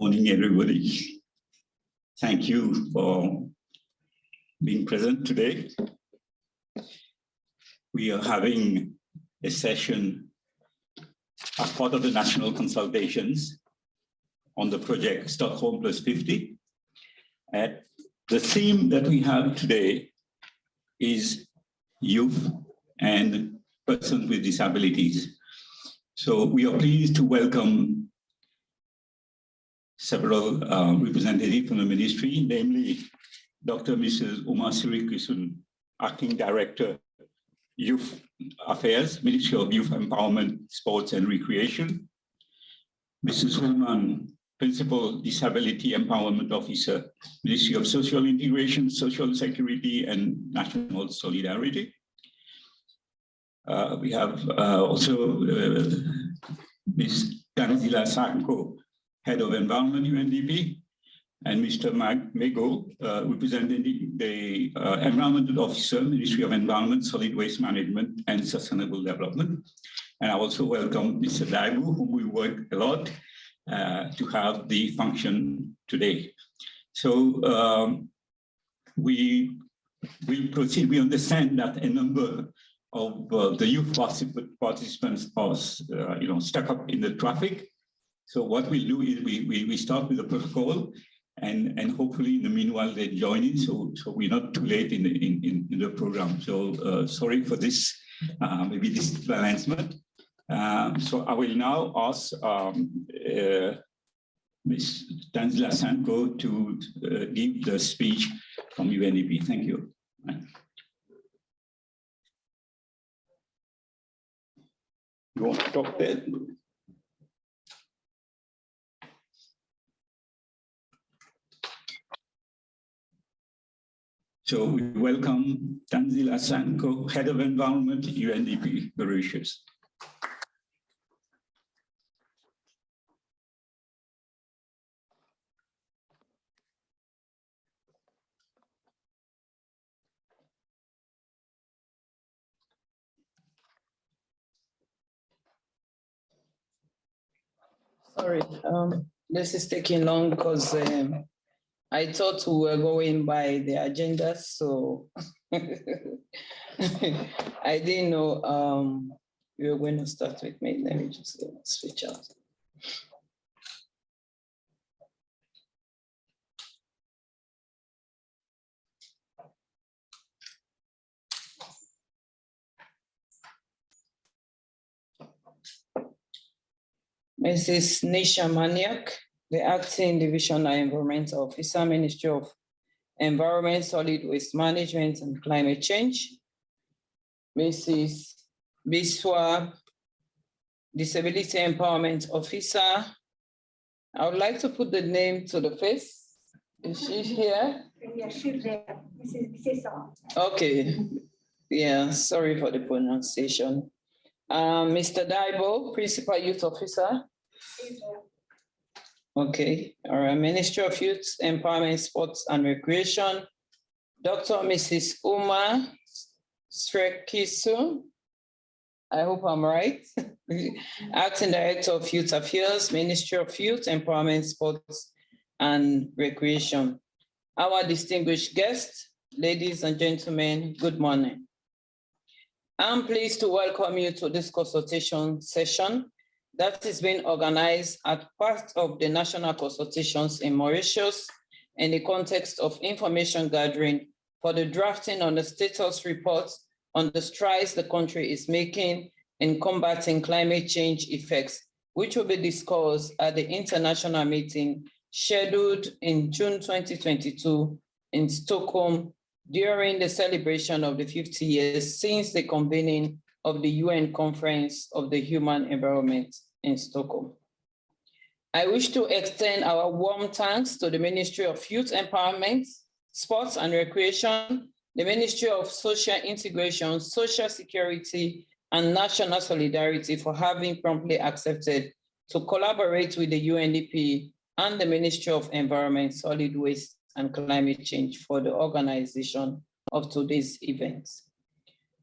Morning, everybody. Thank you for being present today. We are having a session as part of the national consultations on the project Stockholm plus 50. And the theme that we have today is youth and persons with disabilities. So we are pleased to welcome several representatives from the ministry, namely Dr. Mrs. Uma Sirikrisun, Acting Director, Youth Affairs, Ministry of Youth Empowerment, Sports and Recreation, Mrs. Hulman, Principal Disability Empowerment Officer, Ministry of Social Integration, Social Security and National Solidarity. We have also Ms. Tanzila Sanko, Head of Environment, UNDP, and Mr. Mego, representing the Environmental Officer, Ministry of Environment, Solid Waste Management, and Sustainable Development. And I also welcome Mr. Daibu, whom we work a lot to have the function today. So we will proceed. We understand that a number of the youth participants are stuck up in the traffic. So what we'll do is we start with the protocol, and hopefully in the meanwhile they join in, so we're not too late in the program. So sorry for this, maybe this balancement. So I will now ask Ms. Tanzila Sanko to give the speech from UNDP. Thank you. You want to talk there? So we welcome Tanzila Sanko, Head of Environment, UNDP, Mauritius. Sorry, this is taking long because I thought we were going by the agenda, so I didn't know you were going to start with me. Let me just switch out. Mrs. Nisha Maniak, the Acting Divisional Environmental Officer, Ministry of Environment, Solid Waste Management and Climate Change. Mrs. Biswa, Disability Empowerment Officer. I would like to put the name to the face. Is she here? Yeah, she's there. Mrs. Okay. Yeah, sorry for the pronunciation. Mr. Daibo, Principal Youth Officer. Okay, all right. Ministry of Youth Empowerment, Sports and Recreation. Dr. Mrs. Uma Sirikrisun. I hope I'm right. Acting Director of Youth Affairs, Ministry of Youth Empowerment, Sports and Recreation. Our distinguished guests, ladies and gentlemen, good morning. I'm pleased to welcome you to this consultation session that is being organized as part of the national consultations in Mauritius in the context of information gathering for the drafting on the status report on the strides the country is making in combating climate change effects, which will be discussed at the international meeting scheduled in June 2022 in Stockholm, during the celebration of the 50 years since the convening of the UN Conference of the Human Environment in Stockholm. I wish to extend our warm thanks to the Ministry of Youth Empowerment, Sports and Recreation, the Ministry of Social Integration, Social Security, and National Solidarity for having promptly accepted to collaborate with the UNDP and the Ministry of Environment, Solid Waste and Climate Change for the organization of today's event.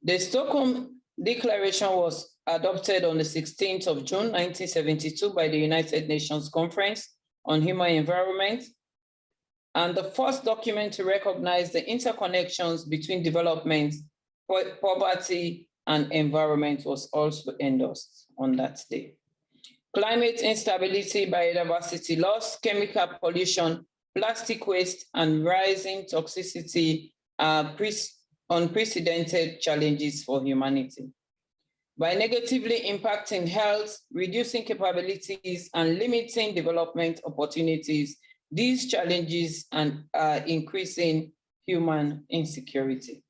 The Stockholm Declaration was adopted on the 16th of June, 1972 by the United Nations Conference on human environment. And the first document to recognize the interconnections between development, poverty, and environment was also endorsed on that day. Climate instability, biodiversity loss, chemical pollution, plastic waste, and rising toxicity are unprecedented challenges for humanity. By negatively impacting health, reducing capabilities, and limiting development opportunities, these challenges are increasing human insecurity.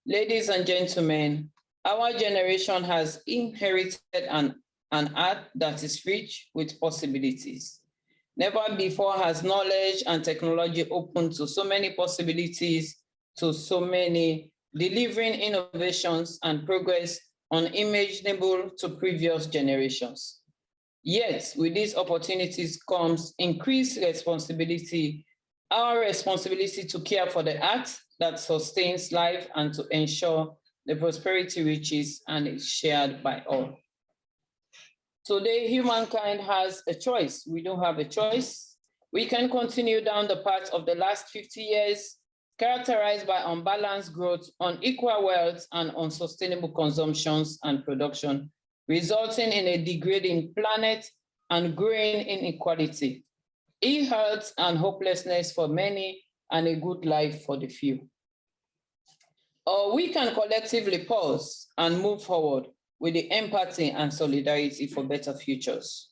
Ladies and gentlemen, our generation has inherited an earth that is rich with possibilities. Never before has knowledge and technology opened to so many possibilities, to so many, delivering innovations and progress unimaginable to previous generations. Yet, with these opportunities comes increased responsibility, our responsibility to care for the earth that sustains life and to ensure the prosperity reaches and is shared by all. Today, humankind has a choice. We don't have a choice. We can continue down the path of the last 50 years, characterized by unbalanced growth, unequal wealth, and unsustainable consumptions and production, resulting in a degrading planet and growing inequality, ill-health and hopelessness for many, and a good life for the few. Or we can collectively pause and move forward with the empathy and solidarity for better futures.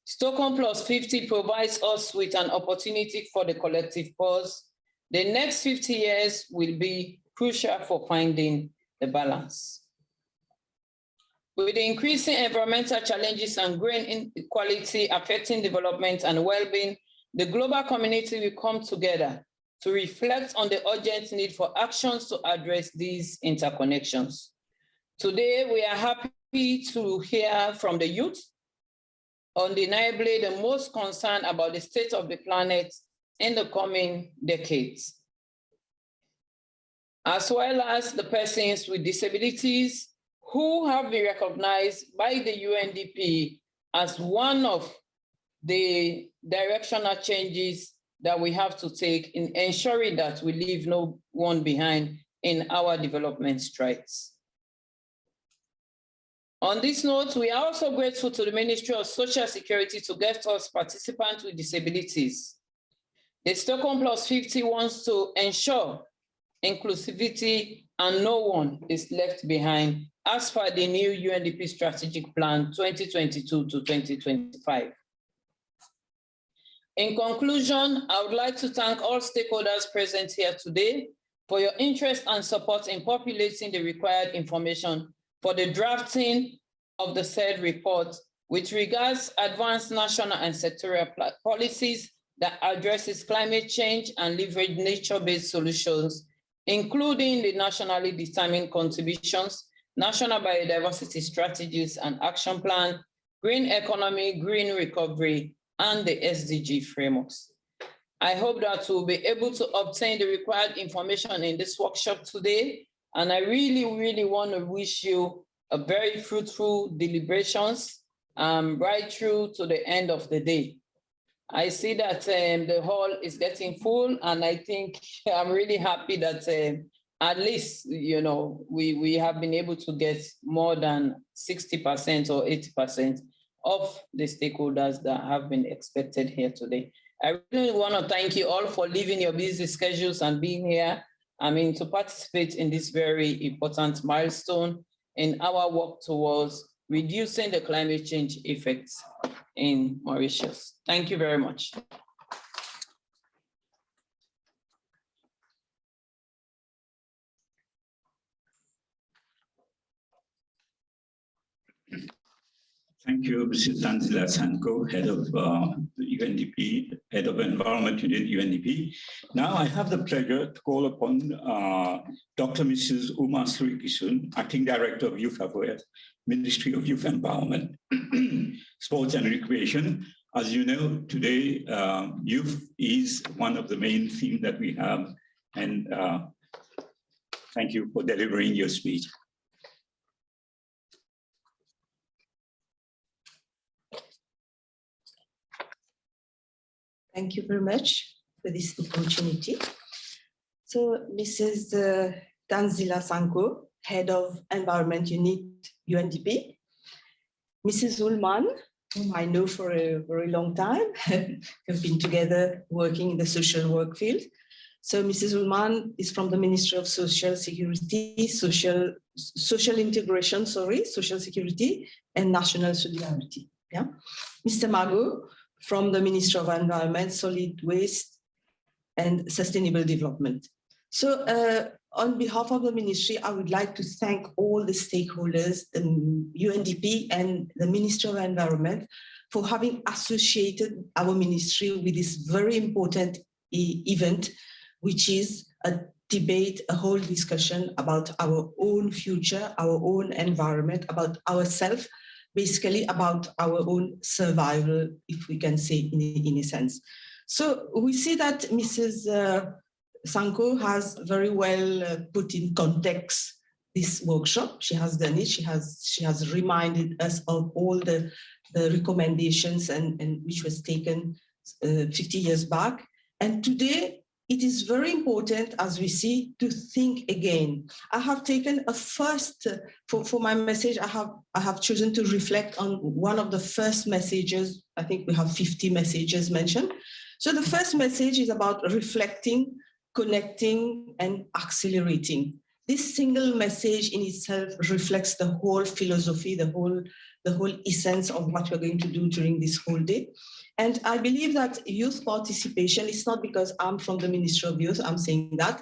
Stockholm Plus 50 provides us with an opportunity for the collective pause. The next 50 years will be crucial for finding the balance. With the increasing environmental challenges and growing inequality affecting development and well-being, the global community will come together to reflect on the urgent need for actions to address these interconnections. Today, we are happy to hear from the youth, undeniably the most concerned about the state of the planet in the coming decades, as well as the persons with disabilities who have been recognized by the UNDP as one of the directional changes that we have to take in ensuring that we leave no one behind in our development strides. On this note, we are also grateful to the Ministry of Social Security to get us participants with disabilities. The Stockholm Plus 50 wants to ensure inclusivity and no one is left behind as per the new UNDP Strategic Plan 2022 to 2025. In conclusion, I would like to thank all stakeholders present here today for your interest and support in populating the required information for the drafting of the said report with regards advanced national and sectorial policies that addresses climate change and leverage nature-based solutions, including the nationally determined contributions, national biodiversity strategies and action plan, green economy, green recovery, and the SDG frameworks. I hope that we'll be able to obtain the required information in this workshop today. And I really, really want to wish you a very fruitful deliberations right through to the end of the day. I see that the hall is getting full, and I think I'm really happy that at least, you know, we have been able to get more than 60% or 80% of the stakeholders that have been expected here today. I really want to thank you all for leaving your busy schedules and being here, to participate in this very important milestone in our work towards reducing the climate change effects in Mauritius. Thank you very much. Thank you, Mrs. Tanzila Sanko, head of the UNDP, head of Environment Unit, UNDP. Now I have the pleasure to call upon Dr. Mrs. Uma Srikisun, Acting Director of Youth Affairs, Ministry of Youth Empowerment, Sports and Recreation. As you know, today, youth is one of the main themes that we have, and thank you for delivering your speech. Thank you very much for this opportunity. So Mrs. Tanzila Sanko, Head of Environment Unit, UNDP. Mrs. Ullman, whom I know for a very long time, have been together working in the social work field. So Mrs. Ullman is from the Ministry of Social Security, Social Integration, Social Security and National Solidarity. Yeah. Mr. Mago from the Ministry of Environment, Solid Waste and Sustainable Development. So on behalf of the ministry, I would like to thank all the stakeholders, the UNDP and the Ministry of Environment for having associated our ministry with this very important event, which is a debate, a whole discussion about our own future, our own environment, about ourselves, basically about our own survival, if we can say in a sense. So we see that Mrs. Sanko has very well put in context this workshop. She has done it. She has reminded us of all the recommendations and which was taken 50 years back. And today, it is very important, as we see, to think again. I have taken a first, for my message, I have chosen to reflect on one of the first messages. I think we have 50 messages mentioned. So the first message is about reflecting, connecting, and accelerating. This single message in itself reflects the whole philosophy, the whole essence of what we're going to do during this whole day. And I believe that youth participation, it's not because I'm from the Ministry of Youth, I'm saying that.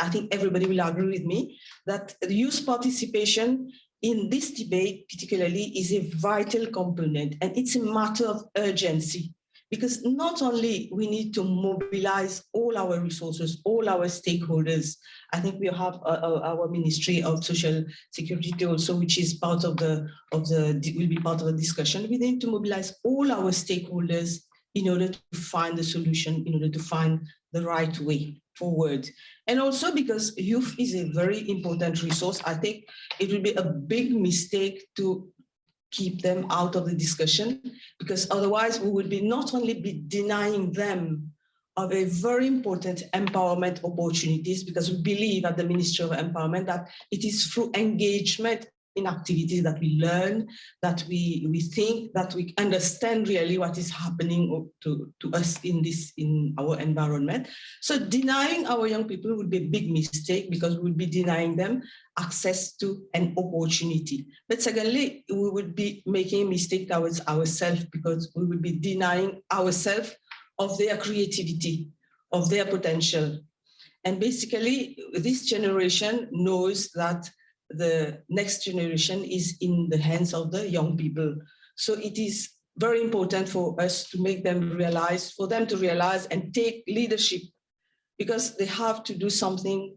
I think everybody will agree with me that youth participation in this debate particularly is a vital component, and it's a matter of urgency. Because not only we need to mobilize all our resources, all our stakeholders. I think we have our Ministry of Social Security also, which is part of will be part of the discussion. We need to mobilize all our stakeholders in order to find the solution, in order to find the right way forward. And also because youth is a very important resource. I think it will be a big mistake to keep them out of the discussion, because otherwise we would be not only be denying them of a very important empowerment opportunities, because we believe at the Ministry of Empowerment that it is through engagement in activities that we learn, that we think, that we understand really what is happening to us in our environment. So denying our young people would be a big mistake, because we would be denying them access to an opportunity. But secondly, we would be making a mistake towards ourselves, because we would be denying ourselves of their creativity, of their potential. And basically, this generation knows that the next generation is in the hands of the young people. So it is very important for us to make them realize, for them to realize and take leadership, because they have to do something.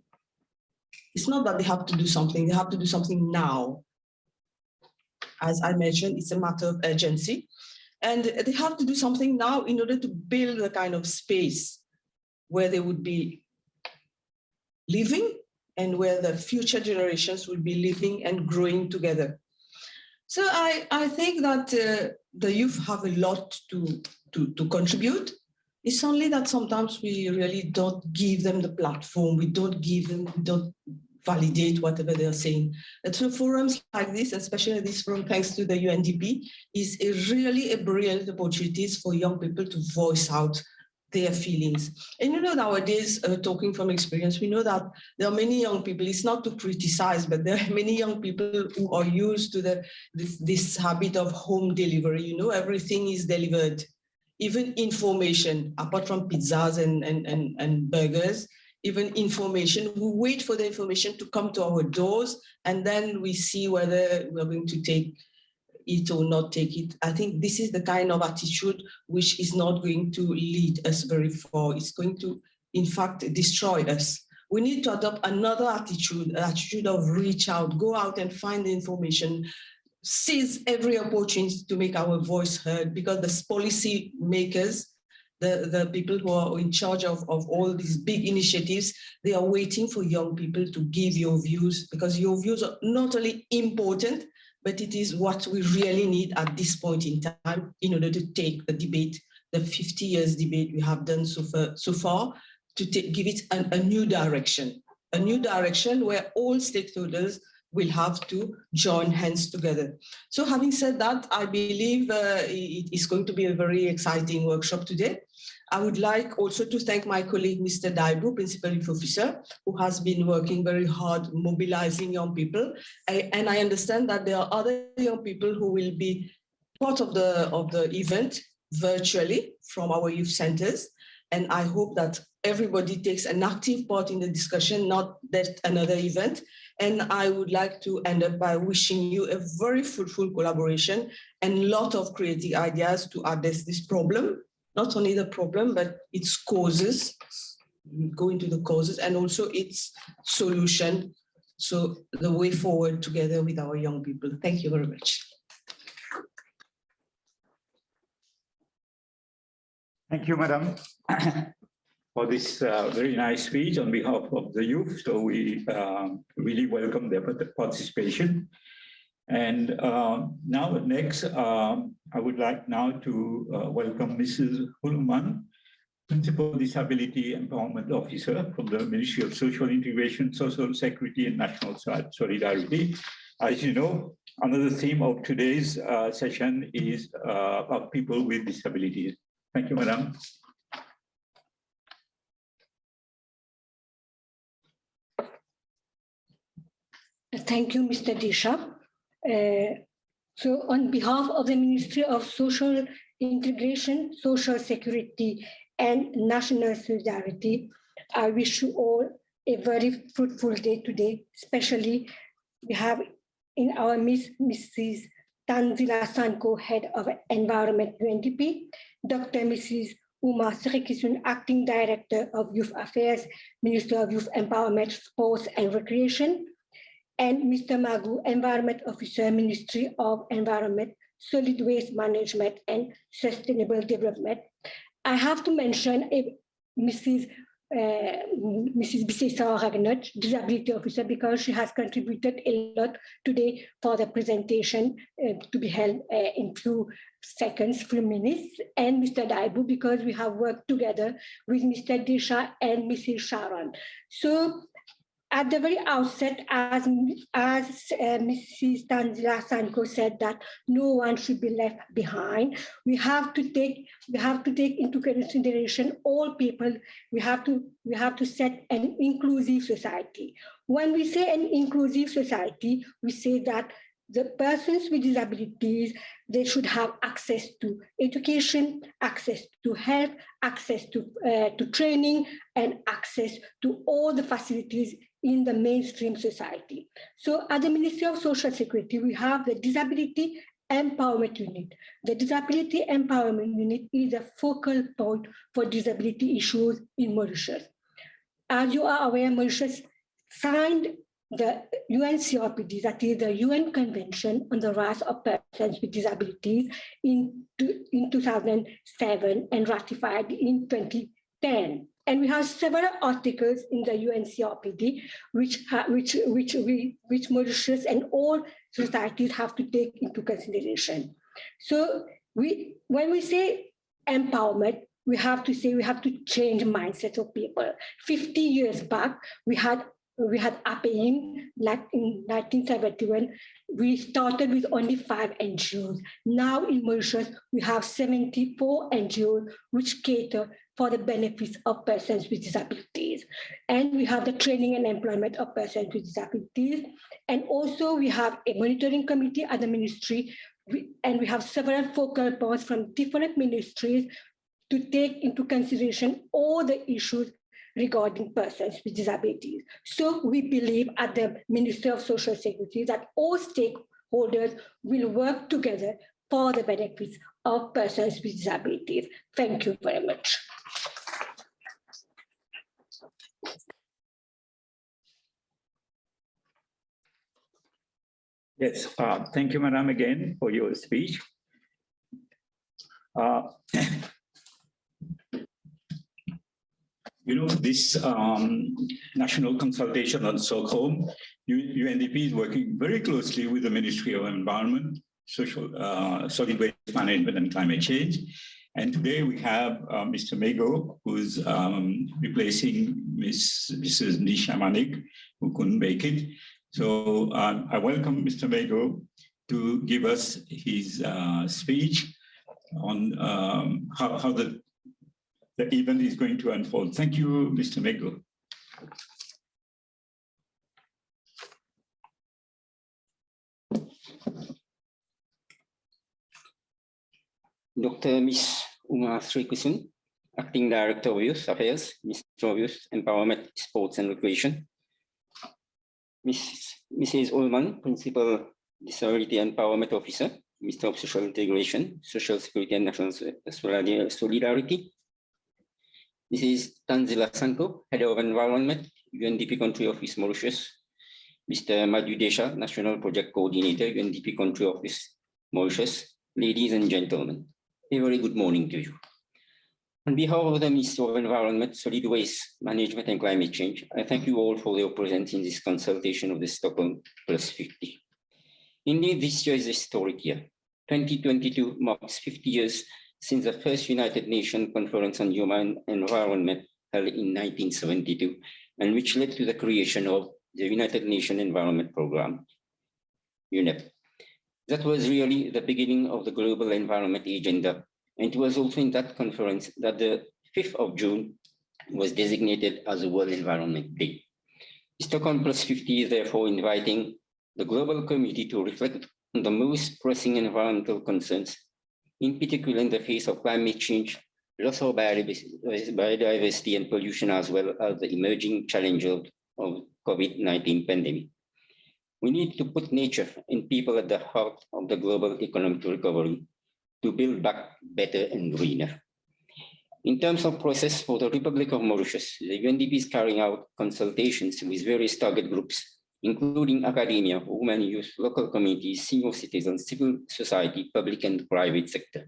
It's not that they have to do something, they have to do something now. As I mentioned, it's a matter of urgency. And they have to do something now in order to build a kind of space where they would be living and where the future generations will be living and growing together. So I think that the youth have a lot to contribute. It's only that sometimes we really don't give them the platform. We don't validate whatever they're saying. And so forums like this, especially this forum, thanks to the UNDP, is really a brilliant opportunity for young people to voice out their feelings. And you know, nowadays, talking from experience, we know that there are many young people, it's not to criticize, but there are many young people who are used to this habit of home delivery. You know, everything is delivered, even information, apart from pizzas and burgers, even information. We wait for the information to come to our doors, and then we see whether we're going to take it or not take it. I think this is the kind of attitude which is not going to lead us very far. It's going to, in fact, destroy us. We need to adopt another attitude, an attitude of reach out, go out and find the information, seize every opportunity to make our voice heard, because the policy makers, the people who are in charge of all these big initiatives, they are waiting for young people to give your views, because your views are not only important, but it is what we really need at this point in time in order to take the debate the 50 years debate we have done so far to give it a new direction where all stakeholders will have to join hands together. So having said that, I believe it is going to be a very exciting workshop today. I would like also to thank my colleague, Mr. Daibu, Principal Youth Officer, who has been working very hard mobilizing young people. And I understand that there are other young people who will be part of the event virtually from our youth centers. And I hope that everybody takes an active part in the discussion, not that another event. And I would like to end up by wishing you a very fruitful collaboration and a lot of creative ideas to address this problem. Not only the problem, but its causes, go into the causes, and also its solution. So the way forward together with our young people. Thank you very much. Thank you, Madam, for this very nice speech on behalf of the youth. So we really welcome their participation. And now next, I would like now to welcome Mrs. Hulman, Principal Disability Empowerment Officer from the Ministry of Social Integration, Social Security and National Solidarity. As you know, another theme of today's session is about people with disabilities. Thank you, Madam. Thank you, Mr. Disha. So on behalf of the Ministry of Social Integration, Social Security and National Solidarity, I wish you all a very fruitful day today. Especially we have in our midst Mrs. Tanzila Sanko, Head of Environment UNDP, Dr. Mrs. Uma Srikisun, Acting Director of Youth Affairs, Minister of Youth Empowerment, Sports and Recreation, and Mr. Magu, Environment Officer, Ministry of Environment, Solid Waste Management and Sustainable Development. I have to mention Mrs. Bisesa Ragnot, Disability Officer, because she has contributed a lot today for the presentation to be held in few seconds, few minutes, and Mr. Daibu, because we have worked together with Mr. Disha and Mrs. Sharon. So at the very outset, as Mrs. Tanzila Sanko said, that no one should be left behind. We have to take into consideration all people. We have to set an inclusive society. When we say an inclusive society, we say that the persons with disabilities, they should have access to education, access to health, access to training, and access to all the facilities in the mainstream society. So at the Ministry of Social Security, we have the Disability Empowerment Unit. The Disability Empowerment Unit is a focal point for disability issues in Mauritius. As you are aware, Mauritius signed the UNCRPD, that is the UN Convention on the Rights of Persons with Disabilities, in 2007 and ratified in 2010. And we have several articles in the UNCRPD which Mauritius and all societies have to take into consideration. So when we say empowerment, we have to change mindsets of people. 50 years back, we had APEIM, like in 1971, we started with only 5 NGOs. Now in Mauritius, we have 74 NGOs which cater for the benefits of persons with disabilities. And we have the training and employment of persons with disabilities. And also we have a monitoring committee at the ministry, and we have several focal points from different ministries to take into consideration all the issues regarding persons with disabilities. So we believe at the Ministry of Social Security that all stakeholders will work together for the benefits of persons with disabilities. Thank you very much. Yes, thank you, Madam, again for your speech. You know, this national consultation on Stockholm, UNDP is working very closely with the Ministry of Environment, Solid Waste Management and Climate Change. And today we have Mr. Mego, who's replacing Mrs. Nisha Manik, who couldn't make it. So I welcome Mr. Mego to give us his speech on how the event is going to unfold. Thank you, Mr. Mego. Dr. Ms. Uma Sri Kusun, Acting Director of Youth Affairs, Minister of Youth, Empowerment, Sports and Recreation. Mrs. Ullman, Principal Disability Empowerment Officer, Minister of Social Integration, Social Security and National Solidarity. Mrs. Tanzila Sanko, Head of Environment, UNDP Country Office, Mauritius. Mr. Madhu Desha, National Project Coordinator, UNDP Country Office, Mauritius. Ladies and gentlemen, a very good morning to you. On behalf of the Ministry of Environment, Solid Waste Management and Climate Change, I thank you all for your presence in this consultation of the Stockholm +50. Indeed, this year is a historic year. 2022 marks 50 years since the first United Nations Conference on Human Environment held in 1972, and which led to the creation of the United Nations Environment Programme, UNEP. That was really the beginning of the global environment agenda. And it was also in that conference that the 5th of June was designated as a World Environment Day. Stockholm +50 is therefore inviting the global community to reflect on the most pressing environmental concerns, in particular in the face of climate change, loss of biodiversity and pollution, as well as the emerging challenge of COVID-19 pandemic. We need to put nature and people at the heart of the global economic recovery to build back better and greener. In terms of process for the Republic of Mauritius, the UNDP is carrying out consultations with various target groups, including academia, women, youth, local communities, senior citizens, civil society, public and private sector.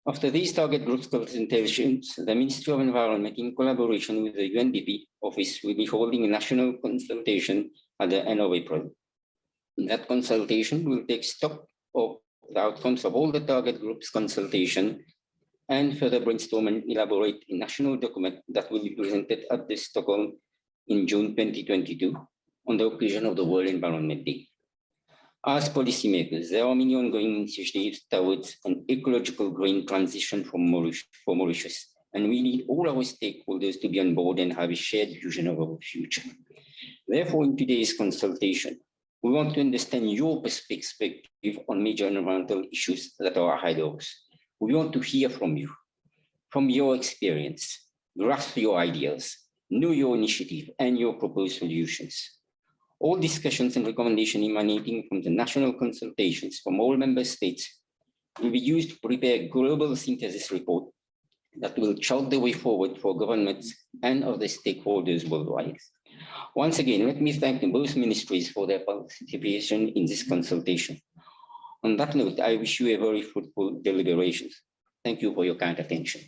After these target groups consultations, the Ministry of Environment, in collaboration with the UNDP office, will be holding a national consultation at the end of April. In that consultation, we'll take stock of the outcomes of all the target groups consultation and further brainstorm and elaborate a national document that will be presented at the Stockholm in June 2022 on the occasion of the World Environment Day. As policymakers, there are many ongoing initiatives towards an ecological green transition for Mauritius, and we need all our stakeholders to be on board and have a shared vision of our future. Therefore, in today's consultation, we want to understand your perspective on major environmental issues that are ahead of us. We want to hear from you, from your experience, grasp your ideas, know your initiative and your proposed solutions. All discussions and recommendations emanating from the national consultations from all member states will be used to prepare a global synthesis report that will chart the way forward for governments and other stakeholders worldwide. Once again, let me thank both ministries for their participation in this consultation. On that note, I wish you a very fruitful deliberations. Thank you for your kind attention.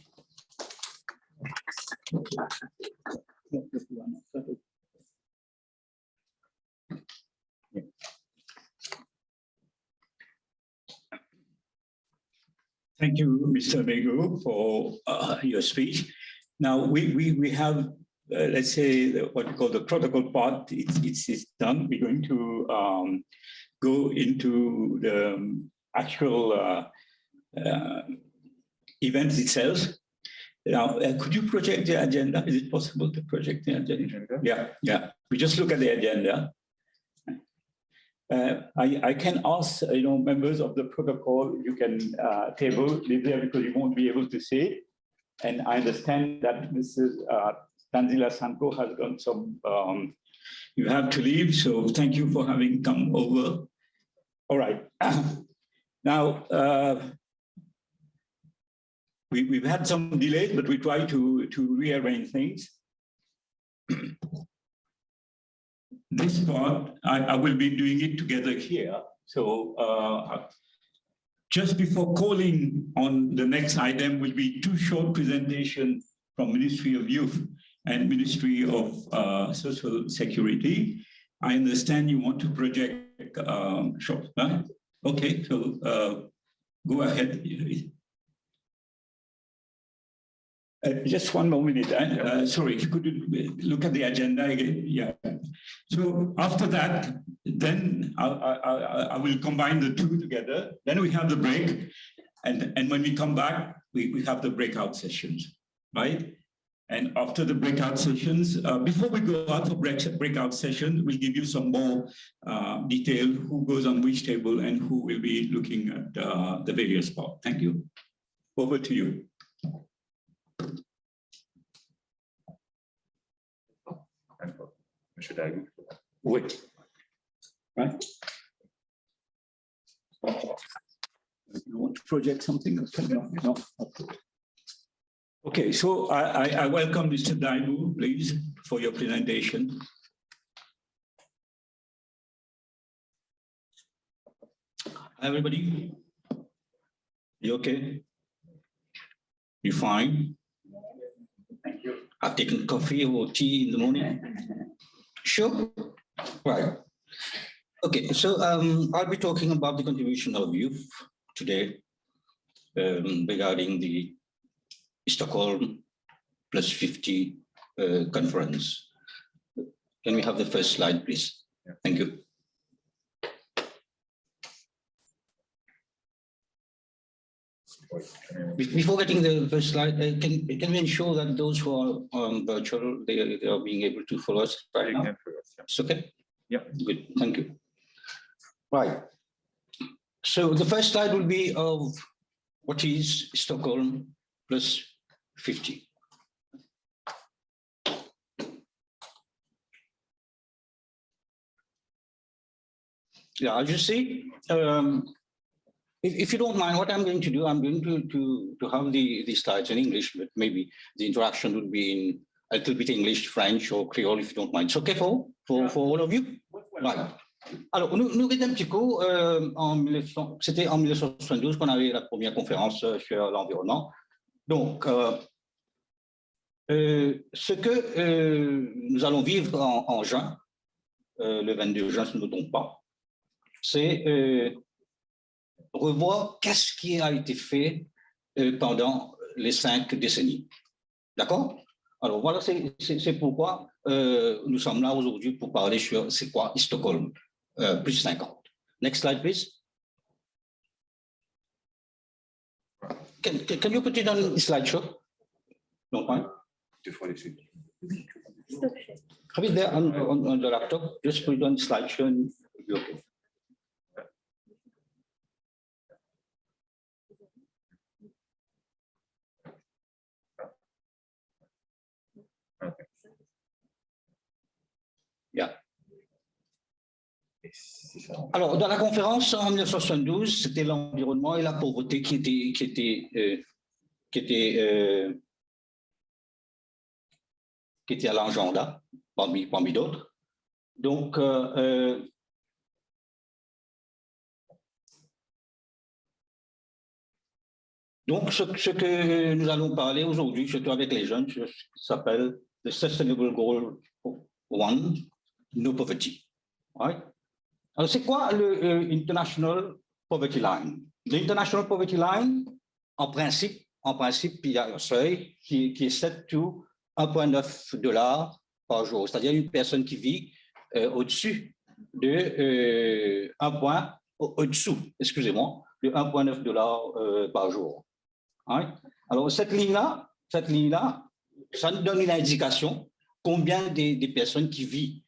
Thank you, Mr. Mego, for your speech. Now, we have, let's say, what we call the protocol part. It's done. We're going to go into the actual event itself. Now, could you project the agenda? Is it possible to project the agenda? Yeah. We just look at the agenda. I can ask, members of the protocol, you can table it there because you won't be able to see it. And I understand that Mrs. Tanzila Sanko has got some, you have to leave. So thank you for having come over. All right. Now, we've had some delays, but we try to rearrange things. This part, I will be doing it together here. So just before calling on the next item will be two short presentations from Ministry of Youth and Ministry of Social Security. I understand you want to project short, huh? Okay, so go ahead. Just one more minute. Sorry, if you could look at the agenda again. Yeah. So after that, then I will combine the two together. Then we have the break. And when we come back, we have the breakout sessions, right? And after the breakout sessions, before we go out for breakout sessions, we'll give you some more detail, who goes on which table and who will be looking at the various parts. Thank you. Over to you. Wait. Right. You want to project something? No. Okay, so I welcome Mr. Daibu, please, for your presentation. Hi, everybody. You okay? You fine? Thank you. I've taken coffee or tea in the morning. Sure. Right. Okay, so I'll be talking about the contribution of youth today regarding the Stockholm plus 50 conference. Can we have the first slide, please? Yeah. Thank you. Before getting the first slide, can we ensure that those who are virtual, they are being able to follow us right now? It's okay? Yeah. Good, thank you. Right. So the first slide will be of what is Stockholm plus 50. Yeah, as you see, if you don't mind, what I'm going to do, I'm going to have the slides in English, but maybe the interaction would be in a little bit English, French, or Creole, if you don't mind. It's okay for all of you? Right. Alors, nous un petit coup, c'était en 1972 qu'on avait la première conférence sur l'environnement. Donc, ce que nous allons vivre en juin, le 22 juin, si je ne me trompe pas, c'est revoir qu'est-ce qui a été fait pendant les 5 décennies. D'accord? Alors, voilà, c'est pourquoi nous sommes là aujourd'hui pour parler sur c'est quoi Stockholm. Plus 50. Next slide, please. Can you put it on the slideshow? No, fine. Have it there on the laptop. Just put it on the slideshow and it'll be okay. Yeah. Alors, dans la conférence en 1972, c'était l'environnement et la pauvreté qui étaient à l'agenda, parmi d'autres. Donc, ce que nous allons parler aujourd'hui, surtout avec les jeunes, s'appelle the Sustainable Goal 1, No Poverty. Right? Alors, c'est quoi le International Poverty Line? L'International Poverty Line, en principe, il y a un seuil qui est set to 1,9 $ par jour, c'est-à-dire une personne qui vit au-dessus de au-dessous, excusez-moi, de 1,9 $ par jour. Right? Alors, cette ligne-là, ça nous donne une indication combien des personnes qui vivent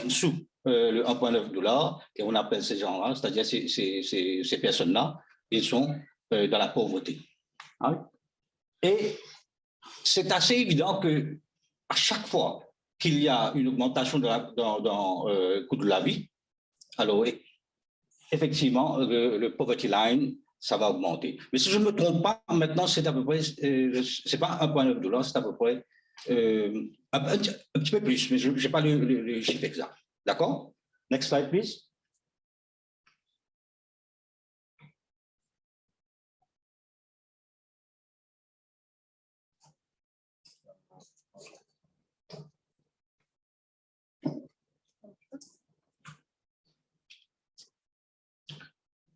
en dessous le 1,9 $, et on appelle ces gens-là, c'est-à-dire ces personnes-là, ils sont dans la pauvreté. Hein? Et c'est assez évident que à chaque fois qu'il y a une augmentation dans le coût de la vie, alors effectivement, le poverty line, ça va augmenter. Mais si je ne me trompe pas, maintenant, c'est à peu près, c'est pas 1,9 $, c'est à peu près un petit peu plus, mais je n'ai pas le chiffre exact. D'accord? Next slide, please.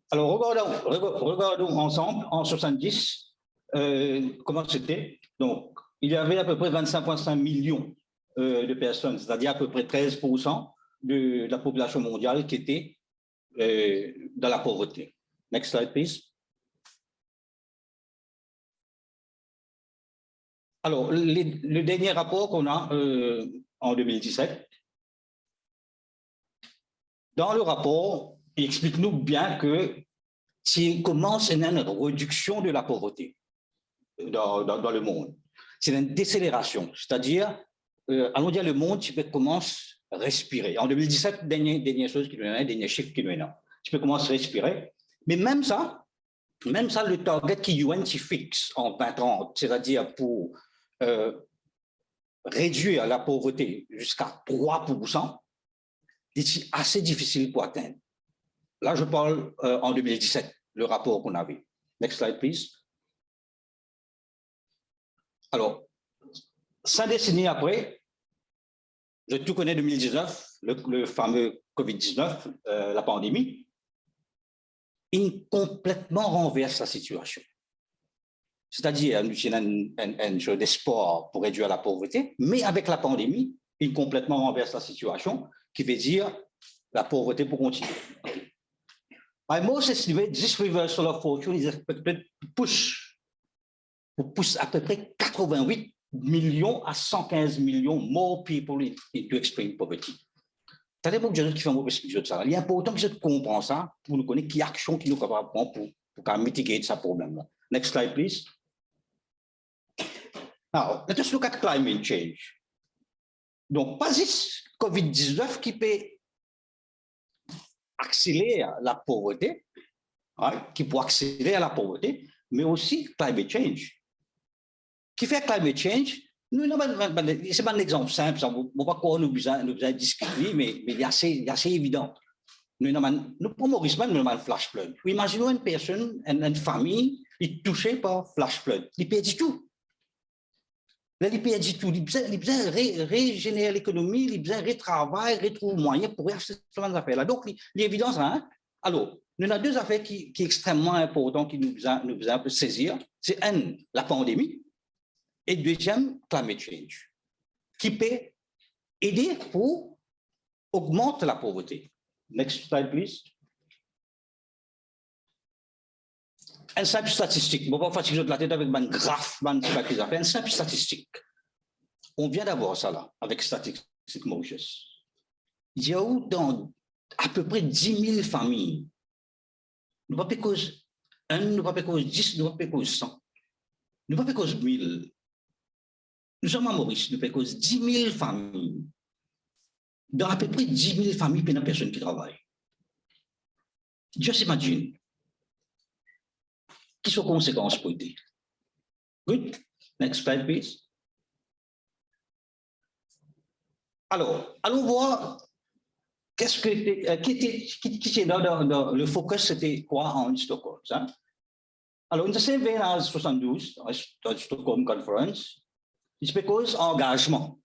Alors, regardons ensemble, en 70, comment c'était? Donc, il y avait à peu près 25,5 millions de personnes, c'est-à-dire à peu près 13% de la population mondiale qui était dans la pauvreté. Next slide, please. Alors, le dernier rapport qu'on a en 2017, dans le rapport, il explique-nous bien que s'il commence une réduction de la pauvreté dans le monde, c'est une décélération, c'est-à-dire, allons dire le monde, tu peux commencer à respirer. En 2017, dernière chose qui nous est, dernier chiffre qui nous est là. Tu peux commencer à respirer, mais même ça, le target qui UN fixe en 2030, c'est-à-dire pour réduire la pauvreté jusqu'à 3%, c'est assez difficile pour atteindre. Là, je parle en 2017, le rapport qu'on avait. Next slide, please. Alors, 5 décennies après, je tout connais 2019, le fameux Covid-19, la pandémie, il complètement renverse la situation. C'est-à-dire, il y a un jeu d'espoir pour réduire la pauvreté, mais avec la pandémie, il complètement renverse la situation, qui veut dire la pauvreté pour continuer. By most estimates, this reversal of fortune is expected to push à peu près 88 millions à 115 millions more people into extreme poverty. C'est pour que je fais un mot de ça. Il est important que je comprenne ça pour nous connaître quelle action qui nous capable prendre pour mitiger ce problème-là. Next slide, please. Now, let us look at climate change. Donc, pas juste COVID-19 qui peut accélérer la pauvreté, hein, qui peut accélérer la pauvreté, mais aussi climate change. Qui fait climate change? C'est pas un exemple simple, ça ne va pas quoi nous besoin discuter, mais il est assez évident. Nous prenons au risque de flash flood. Imaginons une personne, une famille, est touchée par flash flood. Il perd du tout. Il perd du tout. Il besoin régénérer l'économie, il besoin retravailler, retrouver moyen pour acheter ce genre d'affaires-là. Donc, l'évidence, hein? Alors, nous avons deux affaires qui sont extrêmement importantes qui nous besoin saisir. C'est la pandémie. Et deuxième, climate change, qui peut aider pour augmenter la pauvreté. Next slide, please. Une simple statistique. Je ne vais pas fatiguer la tête avec un graphe, une simple statistique. On vient d'avoir ça là, avec Statistics Mauritius. Il y a eu dans à peu près 10 000 familles. Nous ne pas cause 1, nous ne pas cause 10, nous ne pas cause 100. Nous ne pas cause 1000. Nous sommes à Maurice, nous faisons 10 000 familles. Dans à peu près 10 000 familles, il y a personne qui travaille. Just imagine. Qui sont les conséquences pour aider? Good. Next slide, please. Alors, allons voir qu'est-ce que qui était dans le focus, c'était quoi en Stockholm. Hein? Alors, in the same vein as 72, the Stockholm Conference, it's because engagement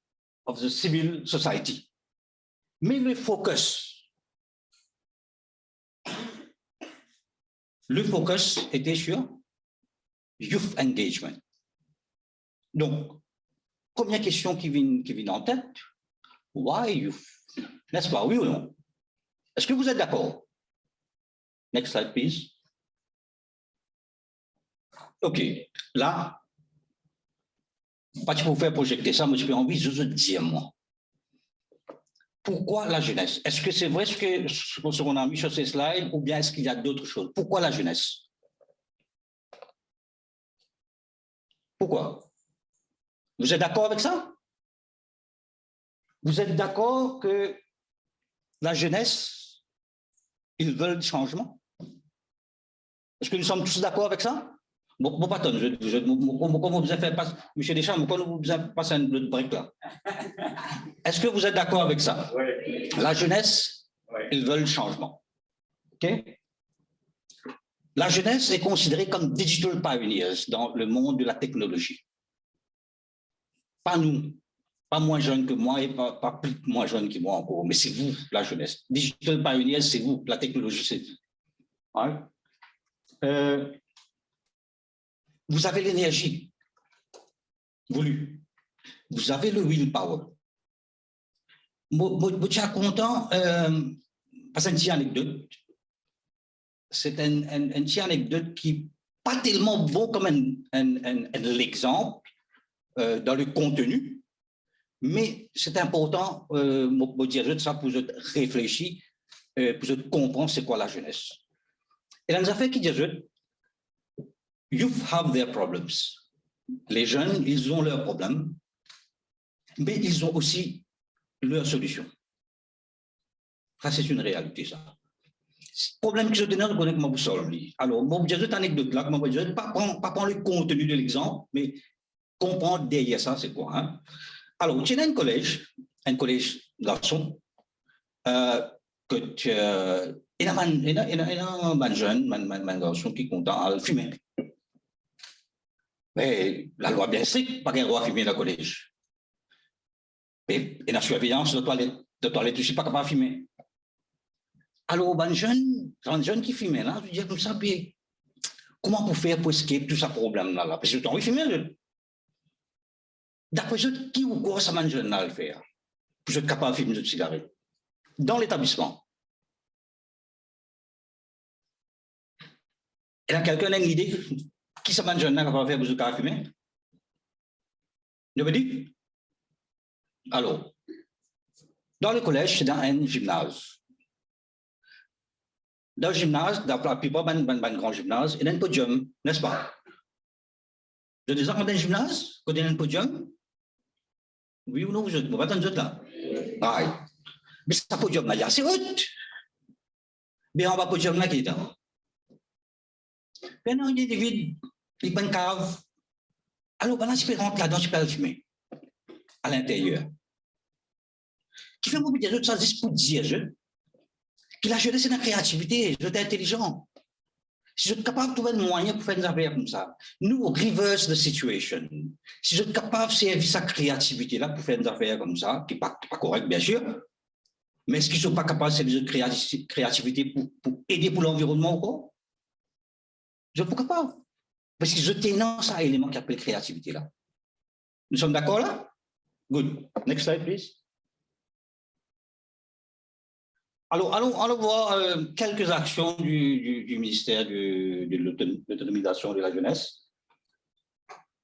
of the civil society. Mais le focus était sur youth engagement. Donc, première question qui vient en tête, why youth? N'est-ce pas, oui ou non? Est-ce que vous êtes d'accord? Next slide, please. OK, là, pas pour faire projeter ça, mais j'ai envie de dire, moi. Pourquoi la jeunesse? Est-ce que c'est vrai ce qu'on a mis sur ces slides ou bien est-ce qu'il y a d'autres choses? Pourquoi la jeunesse? Pourquoi? Vous êtes d'accord avec ça? Vous êtes d'accord que la jeunesse, ils veulent du changement? Est-ce que nous sommes tous d'accord avec ça? Bon, pas tant, comment vous avez fait passer, M. Deschamps, comment vous avez passé un autre break là? Est-ce que vous êtes d'accord avec ça? Oui. La jeunesse, oui. Ils veulent le changement. OK? La jeunesse est considérée comme digital pioneers dans le monde de la technologie. Pas nous, pas moins jeunes que moi et pas plus moins jeunes que moi encore, mais c'est vous, la jeunesse. Digital pioneers, c'est vous, la technologie, c'est vous. Ouais. vous avez l'énergie voulue, vous avez le willpower. Je suis content, parce que c'est une petite anecdote. C'est une petite anecdote qui n'est pas tellement bon comme l'exemple dans le contenu, mais c'est important, je dire ça pour réfléchir, pour comprendre c'est quoi la jeunesse. Et dans les affaires qui disent, youth have their problems. Les jeunes, ils ont leurs problèmes, mais ils ont aussi leurs solutions. Ça, c'est une réalité, ça. Le problème que je tenais, je connais comment vous solvez. Alors, bon, j'ai une anecdote là, je ne vais pas prendre le contenu de l'exemple, mais comprendre derrière ça, c'est quoi. Hein? Alors, tu as un collège garçon, que il y a un jeune, un garçon qui est content à fumer. Mais la loi bien stricte, pas qu'il droit à fumer dans le collège. Et la surveillance de toilette aussi, pas capable de fumer. Alors, un jeune qui fume là, je dis comme ça, puis comment pour faire pour escaper tout ce problème-là? Parce que tu as envie de fumer. D'après eux, qui ou quoi ça m'a jeune là le faire? Pour être capable de fumer de cigarette. Dans l'établissement. Et là, quelqu'un a une idée? Qui ça m'a jeune là capable de faire pour être capable de fumer? Je me dis? Alors, dans le collège, c'est dans un gymnase. Dans le gymnase, dans la plupart des grands gymnases, il y a un podium, n'est-ce pas? Vous avez déjà quand il y a un gymnase, quand il y a un podium? Oui ou non, vous êtes pas dans le là? Ah, mais ce podium-là, il y a assez haute. Mais on va podium-là qui est là. Maintenant, il y a des vides, il y a une cave. Alors, pendant que je peux rentrer là-dedans, je peux fumer à l'intérieur. Qui fait beaucoup de choses, ça juste pour dire, que la jeunesse, c'est la créativité, je suis intelligent. Si je suis capable de trouver un moyen pour faire des affaires comme ça, nous, reverse the situation. Si je suis capable de servir sa créativité-là pour faire des affaires comme ça, qui n'est pas correct, bien sûr, mais est-ce qu'ils ne sont pas capables de servir de créativité pour aider pour l'environnement ou quoi? Je ne suis pas capable. Parce que je tenais ça élément qui appelle créativité-là. Nous sommes d'accord là? Good. Next slide, please. Alors, allons voir quelques actions du ministère de l'autonomisation de la jeunesse.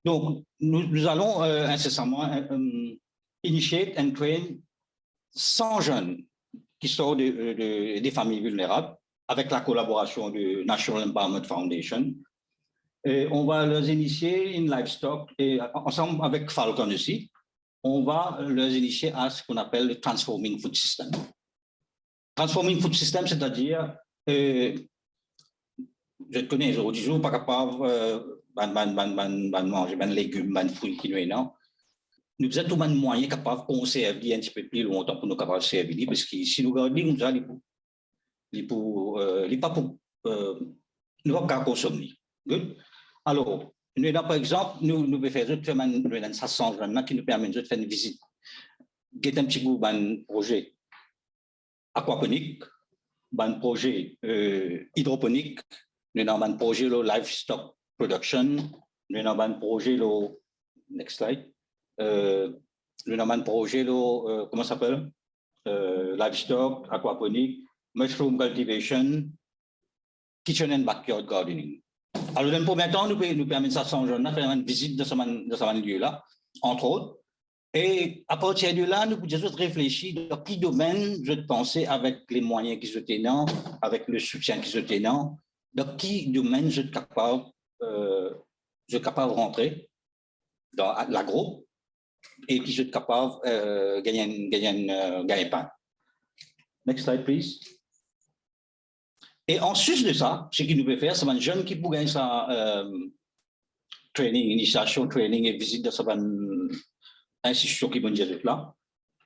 Donc, nous allons incessamment initier and train 100 jeunes qui sortent des familles vulnérables avec la collaboration de National Empowerment Foundation. Et on va les initier in livestock et ensemble avec Falcon aussi, on va les initier à ce qu'on appelle le Transforming Food System. Transforming Food System, c'est-à-dire, je connais aujourd'hui, je ne suis pas capable de manger des légumes, des fruits qui nous nous avons tout le moyen capable de conserver un petit peu plus longtemps pour nous capables de servir, parce que si nous regardons, nous allons pas consommer. Good? Alors, nous par exemple, nous pouvons faire un 500 qui nous permet de faire une visite. Get un petit bout d'un projet aquaponique, un projet hydroponique, nous avons un projet livestock production, nous avons un projet next slide, nous avons un projet comment ça s'appelle, livestock, aquaponique, mushroom cultivation, kitchen and backyard gardening. Alors, dans le premier temps, nous permettons ça sans jeunes faire une visite de ce lieu-là, entre autres. Et à partir de là, nous pouvons réfléchir dans quel domaine je pensais avec les moyens qui se tenant, avec le soutien qui se tenant, dans quel domaine je suis capable de rentrer dans l'agro et qui je suis capable de gagner pain. Next slide, please. Et en sus de ça, ce qu'il nous peut faire, c'est un jeune qui peut gagner sa training, initiation, training et visite de sa institution qui vont dire là.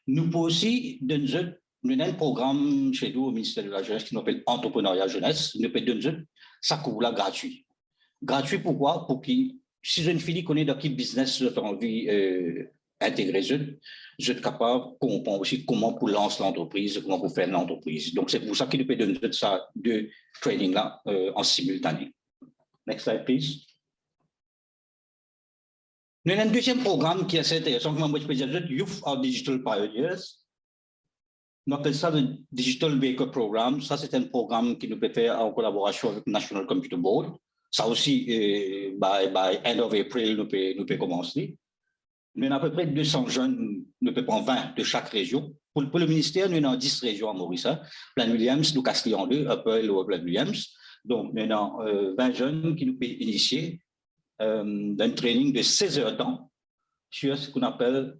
Nous pouvons aussi donner un programme chez nous au ministère de la Jeunesse qui s'appelle Entrepreneuriat Jeunesse. Nous pouvons donner ça coûte là gratuit. Gratuit pourquoi? Pour que si une fille connaît dans quel business j'ai envie d'intégrer, je suis capable de comprendre aussi comment pour lancer l'entreprise, comment pour faire l'entreprise. Donc c'est pour ça qu'il peut donner ça de training là en simultané. Next slide, please. Nous avons un deuxième programme qui est assez intéressant, que je peux dire, Youth or Digital Pioneers. On appelle ça le Digital Baker Programme. Ça, c'est un programme qui nous peut faire en collaboration avec le National Computer Board. Ça aussi, by end of April, nous peut commencer. Nous avons à peu près 200 jeunes, nous peut prendre 20 de chaque région. Pour le ministère, nous avons 10 régions à Maurice. Plaine Williams, nous Castillon 2, Upper et Lower Plaine Williams. Donc, nous avons 20 jeunes qui nous peuvent initier d'un training de 16 heures de temps sur ce qu'on appelle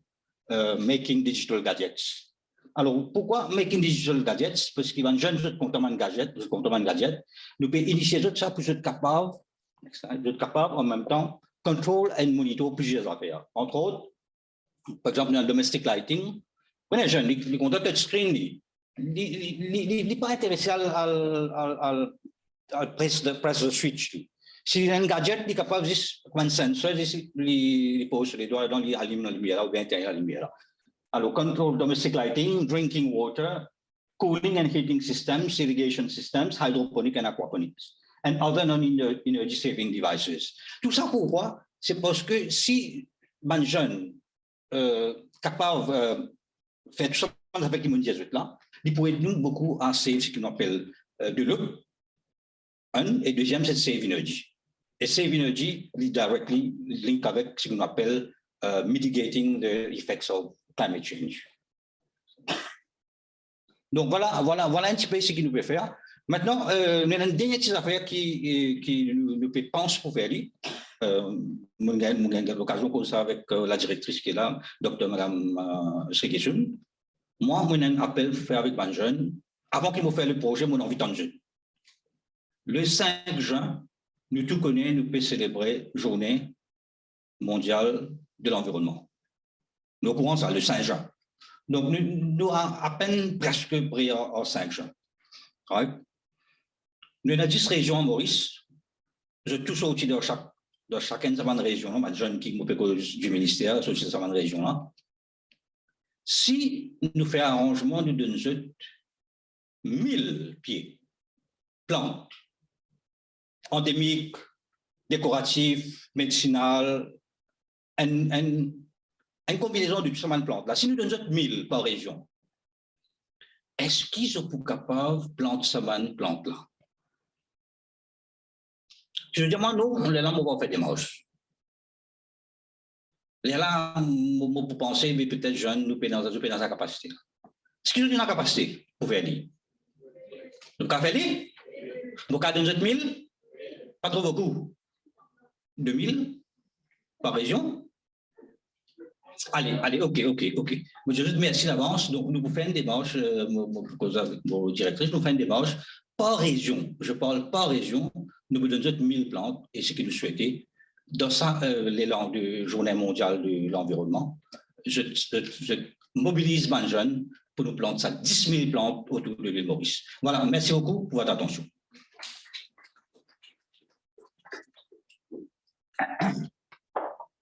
Making Digital Gadgets. Alors, pourquoi Making Digital Gadgets? Parce qu'il y a un jeune qui compte un gadget, nous pouvons initier tout ça pour être capable en même temps contrôle et monitor plusieurs affaires. Entre autres, par exemple, dans le domestic lighting, quand un jeune qui compte un touchscreen, il n'est pas intéressé à press the switch. Si un gadget il est capable de juste comme un sensor, il pose les doigts dans la lumière ou bien la lumière. Alors, control domestic lighting, drinking water, cooling and heating systems, irrigation systems, hydroponic and aquaponics, and other non-energy saving devices. Tout ça pourquoi? C'est parce que si un jeune capable de faire tout ça avec les mondiales là, il pourrait nous beaucoup à save ce qu'on appelle de l'eau. Un, et deuxième, c'est save energy. Et save energy is directly linked avec ce qu'on appelle mitigating the effects of climate change. Donc voilà un petit peu ce qu'il nous peut faire. Maintenant, nous avons une dernière petite affaire qui nous peut penser pour faire. Nous avons l'occasion de ça avec la directrice qui est là, Dr. Madame Sekesun. Moi, j'ai un appel faire avec les jeunes. Avant qu'ils me fassent le projet, j'ai envie de jeunes. Le 5 juin, nous tous connaissons, nous pouvons célébrer la Journée mondiale de l'environnement. Nous commençons ça le 5 juin. Donc, nous avons à peine presque pris en 5 juin. Right? Nous avons 10 régions en Maurice. Je touche au de chacune de ces régions, les jeunes qui m'occupent du ministère, sur ces régions-là. Si nous faisons arrangement, nous donnons 1000 pieds, plantes, endémiques, décoratifs, médicinales, une combinaison de toutes ces plantes. Là, si nous donnons 1000 par région, est-ce qu'ils sont capables de planter ces plantes-là? Je demande, nous, on est là, on va faire des marches. On est là, pour penser, mais peut-être jeunes, nous sommes dans sa capacité. Est-ce qu'ils ont une capacité pour faire dire? Nous avons fait dire? Nous avons donné 1000? Pas trop beaucoup. 2000 par région? Allez, ok. Je vous remercie d'avance. Donc, nous vous faisons des marches, avec vos directrices, nous faisons des marches par région. Je parle par région. Nous vous donnons 1000 plantes et ce que vous souhaitez. Dans ça, l'élan de Journée mondiale de l'environnement, je mobilise mes jeunes pour nous planter ça, 10 000 plantes autour de l'île Maurice. Voilà, merci beaucoup pour votre attention.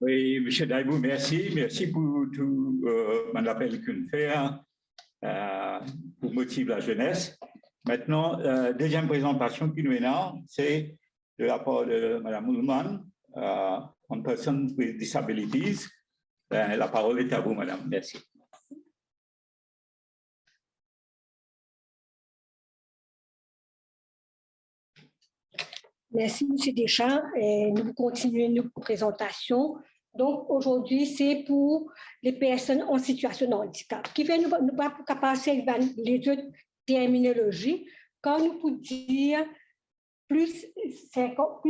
Oui, M. Daibou, merci. Merci pour tout l'appel qu'on fait pour motiver la jeunesse. Maintenant, deuxième présentation qui nous est là, c'est de la part de Mme Ullman, en person with disabilities. La parole est à vous, Madame. Merci. Merci, M. Deschamps. Nous continuons nos présentations. Donc, aujourd'hui, c'est pour les personnes en situation de handicap. Qui fait nous pas capables de les autres terminologies. Quand nous pouvons dire plus 50,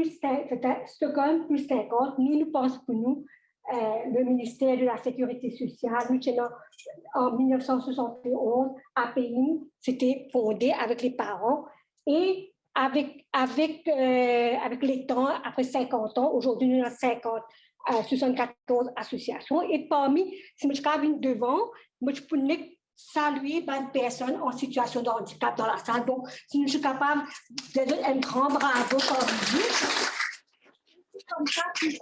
Stockholm plus 50, nous pensons que nous, le ministère de la Sécurité sociale, nous tenons en 1971, API, c'était fondé avec les parents et avec les temps, après 50 ans, aujourd'hui nous avons 74 associations et parmi, si je suis devant, je peux saluer une personne en situation de handicap dans la salle. Donc, si je suis capable de donner un grand bravo comme vous, comme ça, qui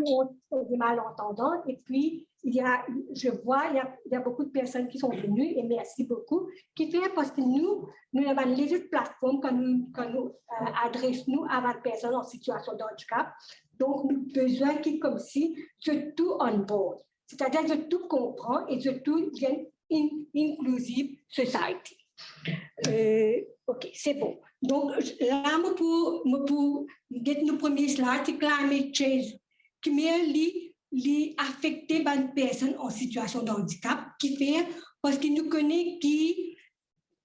ont des malentendants. Et puis, je vois, il y a beaucoup de personnes qui sont venues, et merci beaucoup, qui fait parce que nous avons les autres plateformes quand nous adressons à des personnes en situation de handicap. Donc, nous avons besoin qu'il comme si c'est tout on board. C'est-à-dire que tout comprend et que tout vient inclusive society. OK, c'est bon. Donc, là, pour get nos premiers slides, c'est climate change, qui m'est affecté par une personne en situation de handicap, qui fait, parce qu'il nous connaît qui,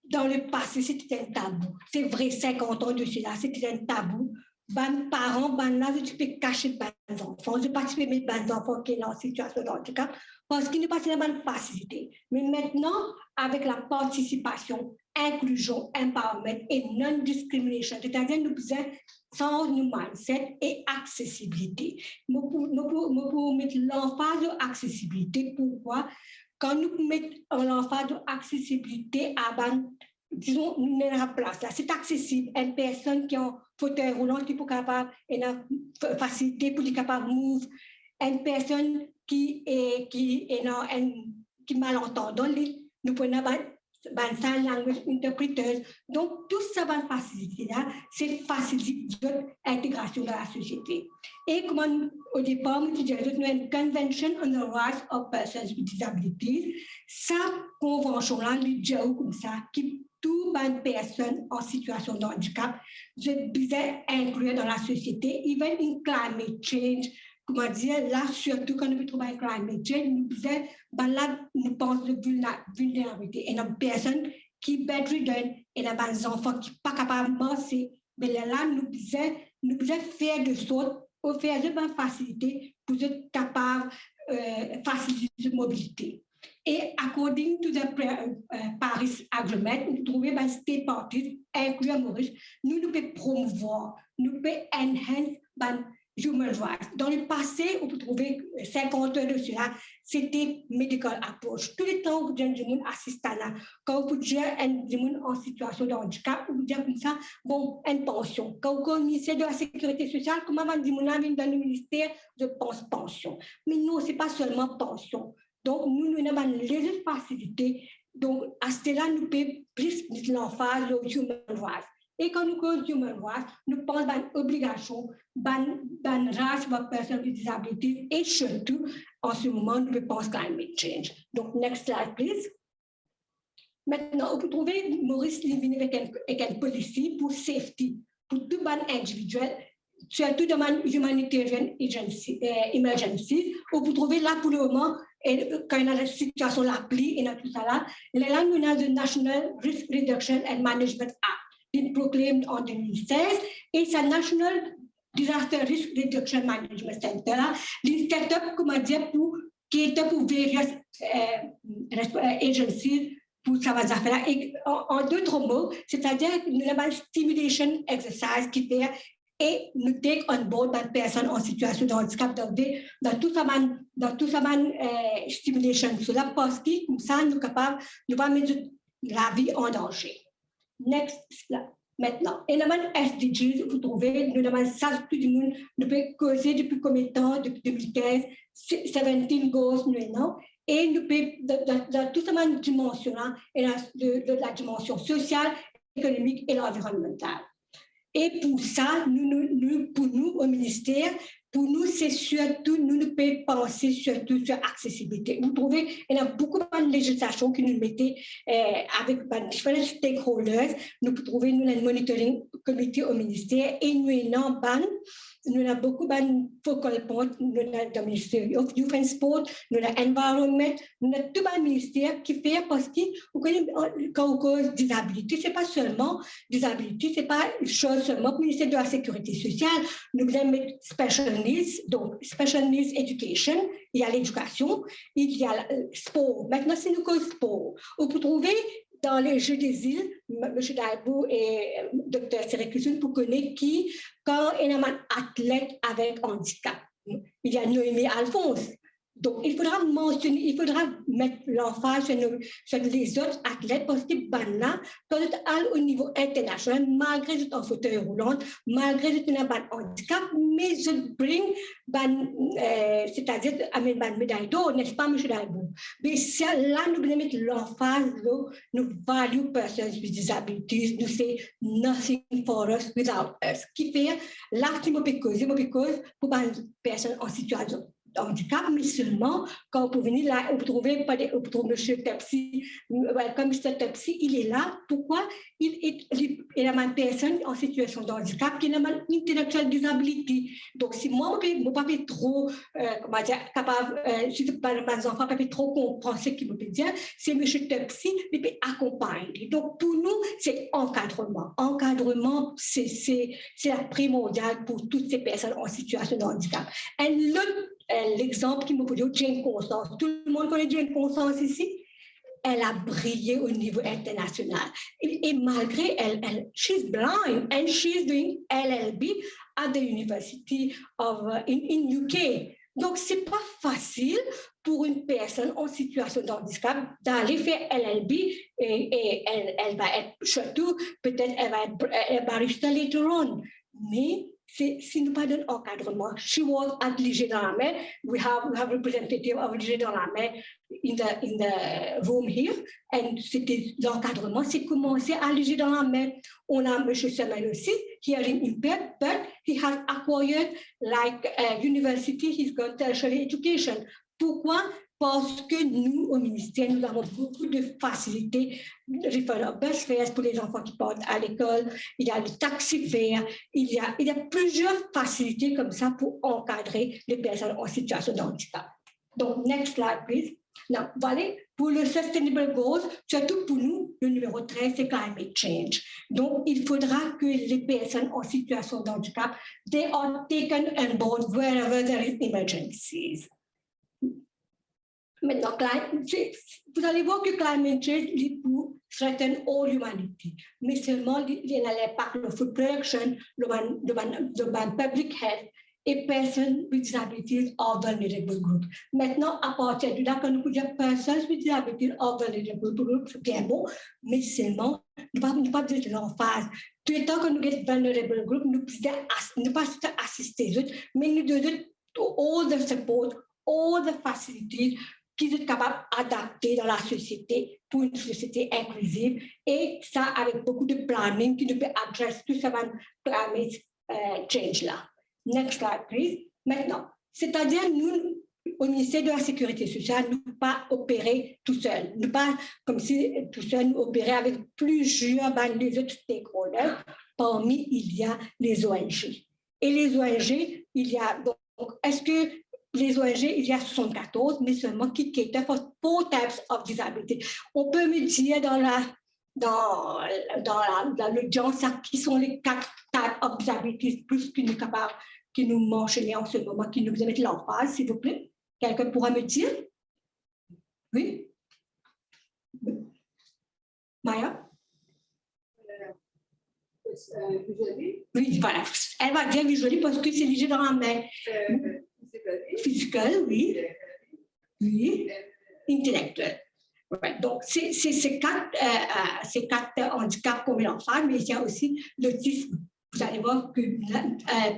dans le passé, c'était un tabou. C'est vrai, 50 ans de cela, c'était un tabou. Ban parents, ban là, tu peux cacher les enfants, je ne peux pas mettre les enfants qui sont en situation de handicap, parce qu'il n'est pas seulement une facilité. Mais maintenant, avec la participation, inclusion, empowerment et non-discrimination, c'est-à-dire nous besoin sans nous mindset et accessibilité. Nous pouvons mettre l'emphase de accessibilité. Pourquoi? Quand nous mettons l'emphase de accessibilité à disons, nous sommes à la place là, c'est accessible. Une personne qui a un fauteuil roulant qui est capable, elle a une facilité pour être capable de move. Une personne qui malentendant, nous prenons une sign language interpréteuse. Donc, tout ça va faciliter là, c'est faciliter l'intégration dans la société. Et comme au départ, nous disons une Convention on the Rights of Persons with Disabilities, cette convention-là, nous disons comme ça, qui toute bonne personne en situation de handicap, je disais inclure dans la société, even in climate change, comment dire, là, surtout quand nous trouvons climate change, nous disons, ben là, nous pensons de vulnérabilité. Et une personne qui est bedridden, et des enfants qui ne sont pas capables de marcher, mais là, nous disons faire de sorte, faire de facilité pour être capable de faciliter la mobilité. Et according to the Paris Agreement, nous trouvons que state parties, incluant Maurice, nous pouvons promouvoir, nous pouvons enhance human rights. Dans le passé, on peut trouver 50 ans de cela, c'était medical approach. Tous les temps où vous avez des gens assistants là, quand vous avez des gens en situation de handicap, vous dites comme ça, bon, une pension. Quand vous avez le ministère de la Sécurité sociale, comment vous dites, dans le ministère, je pense pension. Mais non, ce n'est pas seulement pension. Donc, nous avons les facilités. Donc, à cela, nous pouvons plus mettre l'emphase sur human rights. Et quand nous causons human rights, nous pensons à une obligation, à une race pour personnes avec disabilité et surtout, en ce moment, nous pensons à climate change. Donc, next slide, please. Maintenant, vous trouvez Maurice Livini avec une policy pour safety, pour tout les individuel, surtout dans une humanitarian emergency, où vous trouvez là pour le moment, et quand il y a la situation la pli et tout ça là, là, nous avons le National Risk Reduction and Management Act, il proclame en 2016, et c'est National Disaster Risk Reduction Management Center, il set up, comment dire, qui était pour various agencies pour ça va faire. Et en d'autres mots, c'est-à-dire que nous avons une stimulation exercise qui fait et nous take on board une personne en situation de handicap dans tout ça stimulation cela parce que comme ça nous capables de pas mettre la vie en danger. Next slide. Maintenant, et nous avons SDGs, vous trouvez, nous avons ça tout le monde, nous pouvons causer depuis combien de temps, depuis 2015, 17 goals, non? Et nous pouvons, dans toute cette dimension-là, et la dimension sociale, économique et environnementale. Et pour ça, pour nous, au ministère, pour nous, c'est surtout, nous pouvons penser surtout sur l'accessibilité. Vous trouvez, il y a beaucoup de législation qui nous mettait avec différents stakeholders. Nous pouvons trouver, nous, un monitoring comité au ministère et nous avons beaucoup de focal points, nous avons le ministère of Youth and Sport, nous avons l'environnement, nous avons tout le ministère qui fait parce que quand on cause disabilité, ce n'est pas seulement disabilité, ce n'est pas une chose seulement pour le ministère de la Sécurité sociale, nous avons mettre special needs, donc special needs education, il y a l'éducation, il y a le sport. Maintenant, c'est nous cause sport. On peut trouver dans les Jeux des îles, M. Daibou et Dr. Sérécusun, pour connaître qui, quand il y a un athlète avec handicap, il y a Noémie Alphonse. Donc, il faudra mentionner, il faudra mettre l'emphase sur les autres athlètes parce que là, quand au niveau international, malgré que en fauteuil roulant, malgré que un handicap, mais je bring, c'est-à-dire, amener une médaille d'or, n'est-ce pas, M. Daibou? Mais là, nous devons mettre l'emphase, nous value persons with disabilities, nous say nothing for us without us. Qui fait, là, c'est mon cause pour une personne en situation handicap, mais seulement quand vous venez là, vous trouvez M. Tepsi, comme M. Tepsi, il est là. Pourquoi? Il est une personne en situation de handicap qui n'a pas intellectual disability. Donc, si moi, je ne peux pas trop, comment dire, capable, si mes enfants ne peuvent pas trop comprendre ce qu'il me peut dire, c'est M. Tepsi qui peut accompagner. Donc, pour nous, c'est encadrement. Encadrement, c'est la primordiale pour toutes ces personnes en situation de handicap. Et l'exemple qui me peut dire, Jane Constance. Tout le monde connaît Jane Constance ici? Elle a brillé au niveau international. Et malgré she's blind and she's doing LLB at the University of in UK. Donc, c'est pas facile pour une personne en situation de handicap d'aller faire LLB et elle va être, surtout, peut-être elle va être barista later on. Mais si nous pas d'un encadrement, she was at Léger dans la mer. We have representative of Léger dans la mer in the room here, and c'était l'encadrement, c'est commencer à Léger dans la mer. On a M. Semel aussi, hearing impaired, but he has acquired like university, he's got tertiary education. Pourquoi? Parce que nous, au ministère, nous avons beaucoup de facilités, bus fares pour les enfants qui partent à l'école, il y a le taxi fare, il y a plusieurs facilités comme ça pour encadrer les personnes en situation de handicap. Donc, next slide, please. Now, voilà, pour le Sustainable Goals, surtout pour nous, le numéro 13, c'est climate change. Donc, il faudra que les personnes en situation de handicap, they are taken on board wherever there is emergencies. Maintenant, vous allez voir que climate change threaten all humanity, mais seulement l'impact de food production, le public health et personnes with disabilities or vulnerable groups. Maintenant, à partir de là, quand nous disons personnes with disabilities or vulnerable groups, c'est bien bon, mais seulement, nous ne pas dire l'emphase. Tout le temps que nous avons vulnerable groups, nous ne pas assister les autres, mais nous devons all the support, all the facilities qui sont capables d'adapter dans la société pour une société inclusive et ça avec beaucoup de planning qui nous peut adresser tout ça climate change là. Next slide, please. Maintenant, c'est-à-dire nous, au ministère de la Sécurité sociale, nous ne pouvons pas opérer tout seul. Nous ne pas comme si tout seul nous opérer avec plusieurs les autres stakeholders. Parmi, il y a les ONG. Et les ONG, il y a donc, est-ce que les ONG, il y a 74, mais seulement qui cater for 4 types of disability. On peut me dire dans l'audience qui sont les 4 types of disabilities plus que nous capables, qui nous mentionnent en ce moment, qui nous mettent l'emphase, s'il vous plaît. Quelqu'un pourra me dire? Oui? Maya? Oui, voilà. Elle va dire visually parce que c'est léger dans la main. Physical, oui. Oui. Intellectuel. Right. Donc, c'est ces quatre handicaps qu'on met en face, mais il y a aussi l'autisme. Vous allez voir que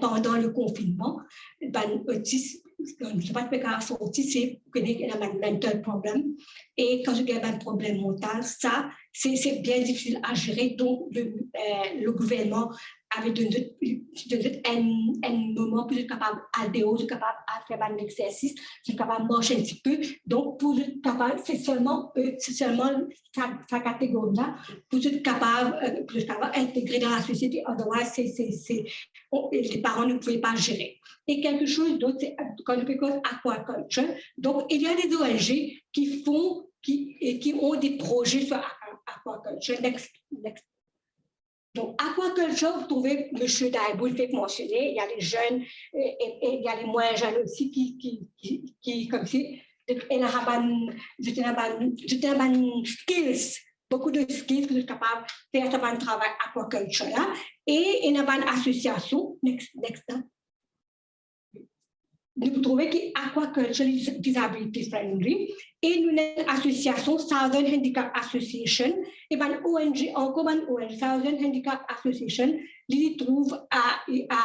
pendant le confinement, l'autisme, je ne sais pas si c'est un mental problem. Et quand il y a un problème mental, ça, c'est bien difficile à gérer. Donc, le gouvernement avait donné un moment pour être capable d'aller haut, capable de faire un exercice, capable de marcher un petit peu. Donc, pour être capable, c'est seulement sa catégorie-là, pour être capable d'intégrer dans la société. Otherwise, les parents ne pouvaient pas gérer. Et quelque chose d'autre, c'est aquaculture. Donc, il y a des ONG qui ont des projets sur aquaculture. Next. Donc, aquaculture, vous trouvez, M. Daibou le fait mentionner, il y a les jeunes et il y a les moins jeunes aussi qui comme si, ils ont skills, beaucoup de skills que vous êtes capables de faire un travail aquaculture là. Et il y a une association, next. nous trouvons qu'Aquaculture est disability friendly et nous avons une association, Southern Handicap Association, et une ONG, encore une ONG, Southern Handicap Association, qui trouve à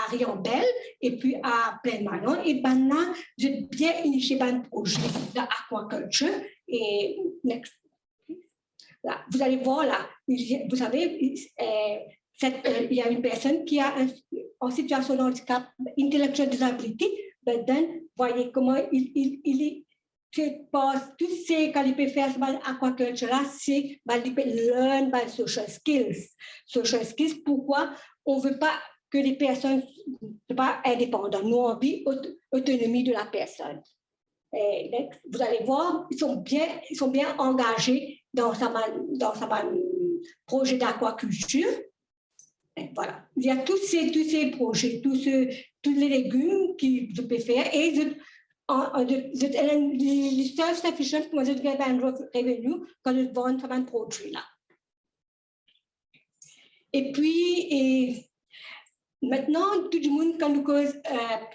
Riambel et puis à Plaine-Manon. Et maintenant, j'ai bien initié un projet d'Aquaculture. Et next. Là, vous allez voir là, vous savez, il y a une personne qui a en situation de handicap, intellectual disability, ben then, voyez comment il passe tous ces quand il peut faire aquaculture là, c'est il peut learn by social skills. Social skills, pourquoi on veut pas que les personnes ne soient pas indépendantes. Nous on veut autonomie de la personne. Et vous allez voir, ils sont bien engagés dans sa projet d'aquaculture. Voilà, il y a tous ces projets, tous les légumes que je peux faire et les self-sufficient pour je gagne un revenu quand je vends un produit là. Et puis, maintenant, tout le monde, quand nous cause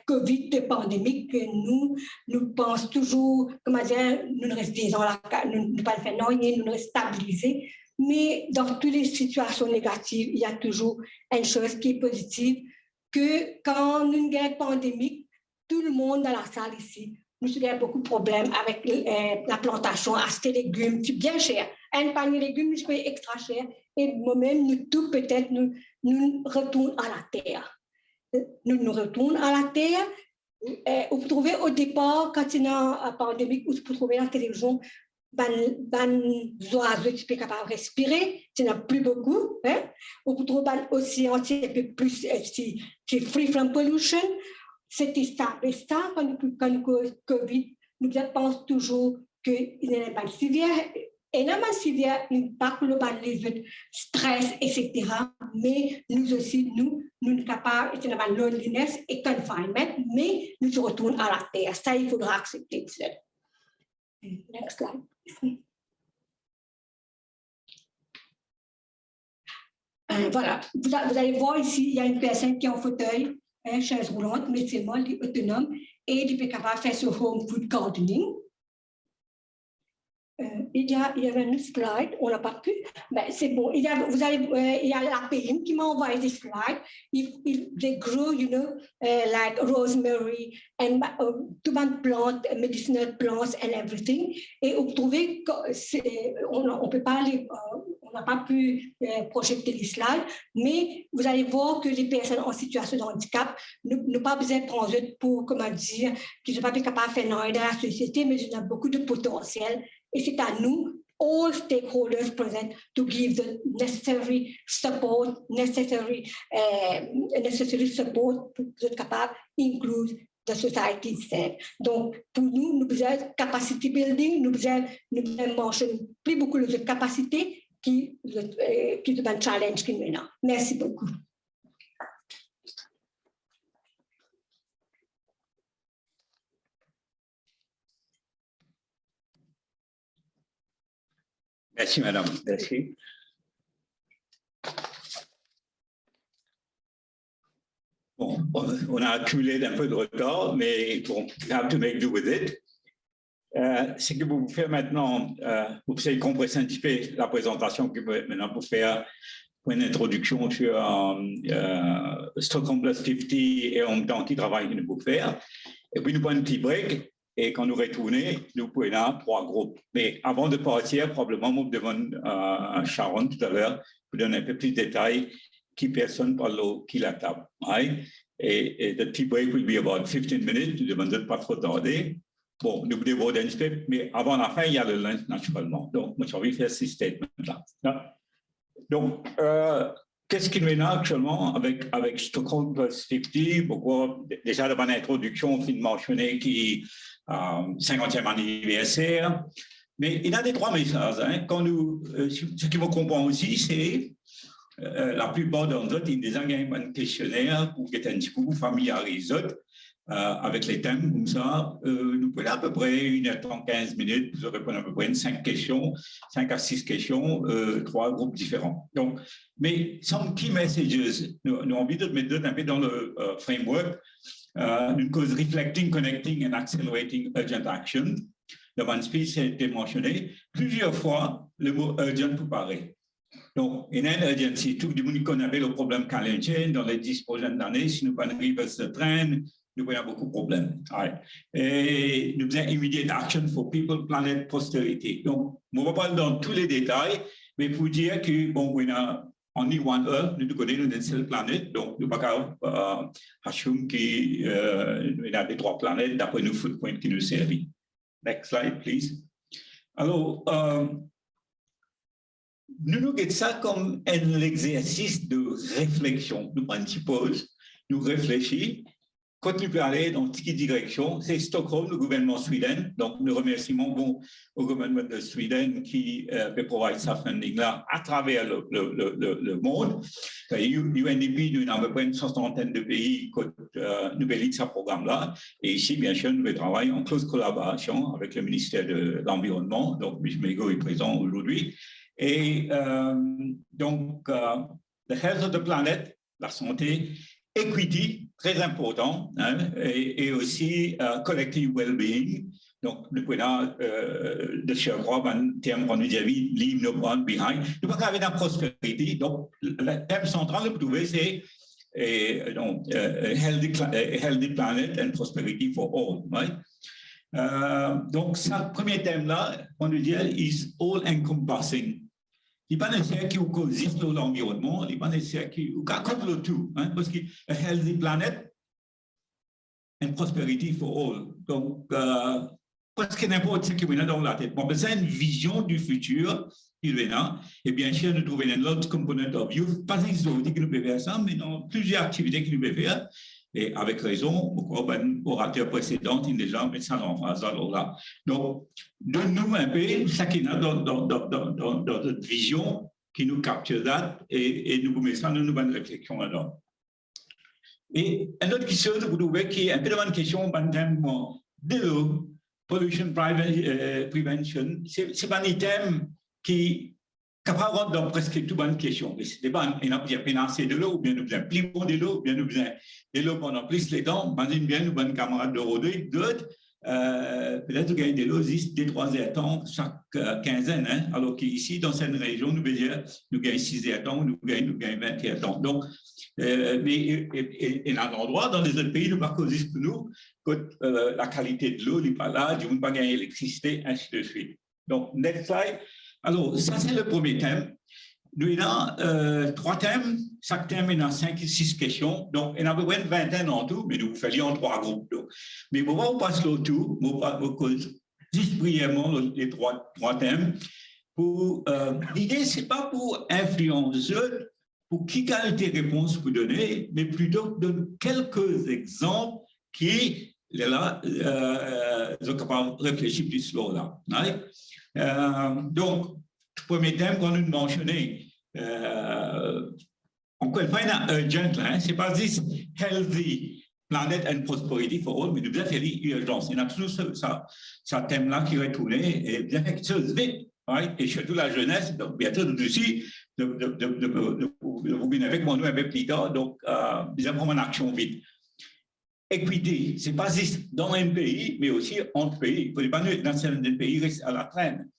Covid, pandémique, nous pensons toujours, comment dire, nous restons dans la nous ne pas faire non, nous restons stabilisés. Mais dans toutes les situations négatives, il y a toujours une chose qui est positive, que quand nous avons une pandémie, tout le monde dans la salle ici, nous avons beaucoup de problèmes avec la plantation, acheter des légumes, c'est bien cher. Un panier de légumes, je paye extra cher. Et moi-même, nous tous, peut-être, nous retournons à la terre. Nous retournons à la terre. Vous trouvez au départ, quand il y a une pandémie, vous trouvez la télévision, les oiseaux qui sont capables de respirer, il n'y en a plus beaucoup. Hein? Vous trouvez l'océan qui est un peu plus free from pollution. C'était ça. Mais ça, quand nous Covid, nous pensons toujours qu'il n'y a pas de sévère, énormément sévère, impact global, les autres, stress, etc. Mais nous aussi, nous sommes capables, c'est une loneliness et confinement, mais nous retournons à la terre. Ça, il faudra accepter. Next slide. Voilà, vous allez voir ici, il y a une personne qui est en fauteuil, chaise roulante, mais c'est moi, il est autonome, et il est capable de faire ce home food gardening. Il y a une slide, on n'a pas pu, mais c'est bon. Il y a la PM qui m'a envoyé des slides. They grow, you know, like rosemary and tout plein de plantes, medicinal plants and everything. Et vous trouvez on peut pas on n'a pas pu projeter les slides, mais vous allez voir que les personnes en situation de handicap n'ont pas besoin de prendre pour, comment dire, qu'ils ne sont pas capables de faire dans la société, mais ils ont beaucoup de potentiel. Et c'est à nous, all stakeholders present, to give the necessary support, support pour être capable d'inclure the society itself. Donc, pour nous, nous avons capacity building, nous avons mentionné plus beaucoup de capacités qui est un challenge qui nous a. Merci beaucoup. Merci, madame. Merci. Bon, on a accumulé un peu de retard, mais bon, we have to make do with it. Ce que vous faites maintenant, vous pouvez compresser un petit peu la présentation que vous maintenant pour faire une introduction sur Stockholm Plus 50 et en même temps qui travaille que nous pouvons faire. Et puis nous prenons un petit break. Et quand nous retournons, nous pouvons avoir 3 groupes. Mais avant de partir, probablement, nous demandons à Sharon tout à l'heure pour donner un peu plus de détails qui personne parle qui la table. Right? Et the tea break will be about 15 minutes. Nous demandons de ne pas trop tarder. Bon, nous devons un peu, mais avant la fin, il y a le lunch naturellement. Donc, moi, j'ai envie de faire ces statements-là. Donc, qu'est-ce qu'il y a actuellement avec Stockholm Plus 50? Pourquoi, déjà, dans l'introduction, on finit de mentionner qui 50e anniversaire. Mais il y a des 3 messages. Hein. Quand ce qui me comprend aussi, c'est la plupart d'entre eux, ils ont un questionnaire pour que tu un petit peu familiariser avec les thèmes comme ça. Nous prenons à peu près 1h30, 15 minutes, nous répondons à peu près 5 questions, 5 à 6 questions, 3 groupes différents. Donc, mais some key messages, nous avons envie de mettre un peu dans le framework, une cause reflecting, connecting and accelerating urgent action. Dans mon speech, ça a été mentionné plusieurs fois, le mot urgent pour parler. Donc, il y a une urgency. Tout le monde connaît le problème challenger dans les 10 prochaines années. Si nous pas arrivons à ce train, nous avons beaucoup de problèmes. Right. Et nous avons immediate action for people, planet, posterity. Donc, on ne va pas dans tous les détails, mais pour dire que, bon, on a only one Earth, nous connaissons une seule planète, donc nous ne pouvons pas assumer qu'il y a des 3 planètes d'après nos footprints qui nous servent. Next slide, please. Alors, nous regardons ça comme un exercice de réflexion. Nous prenons une petite pause, nous réfléchissons. Quand nous pouvons aller dans quelle direction, c'est Stockholm, le gouvernement suédois. Donc, nous remercions au gouvernement de Suède qui peut provide ce funding-là à travers le monde. UNDP, nous avons à peu près une soixantaine de pays qui nous valident ce programme-là. Et ici, bien sûr, nous travaillons en close collaboration avec le ministère de l'Environnement. Donc, M. Mego est présent aujourd'hui. Et donc, the health of the planet, la santé, equity, très important, hein, et aussi collective well-being. Donc, nous prenons de Sherbrooke en termes qu'on nous dit, leave no one behind. Nous pouvons avoir la prospérité. Donc, le thème central, vous trouvez, c'est healthy planet and prosperity for all. Right? Donc, ce premier thème-là, on nous dit, is all-encompassing. Il n'est pas nécessaire qu'il existe dans l'environnement, il n'est pas nécessaire qu'il couvre le tout, hein, parce qu'il y a une healthy planet and prosperity for all. Donc, parce que n'importe ce qui vient dans la tête, on a besoin d'une vision du futur qui vient, et bien sûr, nous trouvons une autre component of youth, pas exactement que nous pouvons faire ça, mais dans plusieurs activités que nous pouvons faire. Et avec raison, orateur précédent, il déjà mis ça en phrase là. Donc, donne-nous un peu ce qu'il y a dans notre vision qui nous capture ça et nous mettons ça dans une bonne réflexion là-dedans. Et une autre question, vous trouvez qui est un peu de bonne question, de l'eau, pollution prevention, c'est pas un thème qui capable dans presque toute bonne question. Il y a besoin assez de l'eau, ou bien nous besoin plus bon de l'eau, ou bien nous besoin de l'eau pendant plus les temps. Imagine bien, nous bonnes camarades de Rodrigue, d'autres, peut-être nous gagnons de l'eau juste 2-3 heures temps chaque quinzaine, hein, alors qu'ici, dans cette région, nous gagnons 6 heures temps, nous gagnons 20 heures temps. Donc, mais il y a un endroit dans les autres pays, nous pas causer pour nous, que la qualité de l'eau n'est pas là, du monde pas gagner l'électricité, ainsi de suite. Donc, next slide. Alors, ça, c'est le premier thème. Nous avons 3 thèmes. Chaque thème, il y a 5 ou 6 questions. Donc, il y a à peu près une vingtaine en tout, mais nous faisons en 3 groupes. Donc. Mais on va passer le tout, on va juste brièvement les 3 thèmes. L'idée, ce n'est pas pour influencer, pour qui qualité réponse pour donner, mais plutôt de quelques exemples qui, là, sont capables de réfléchir plus slow là. Right? Donc, le premier thème qu'on nous mentionnait, encore une fois, il y a urgent, hein, ce n'est pas juste healthy planet and prosperity for all, mais nous devons faire l'urgence. Il y a toujours ce thème-là qui retourne et bien quelque chose vite, right? Et surtout la jeunesse, donc bientôt nous aussi, vous venez avec moi nous un peu plus tard, donc nous avons une action vite. Équité, ce n'est pas juste dans un pays, mais aussi entre pays. Il ne faut pas que dans certains pays reste à la traîne.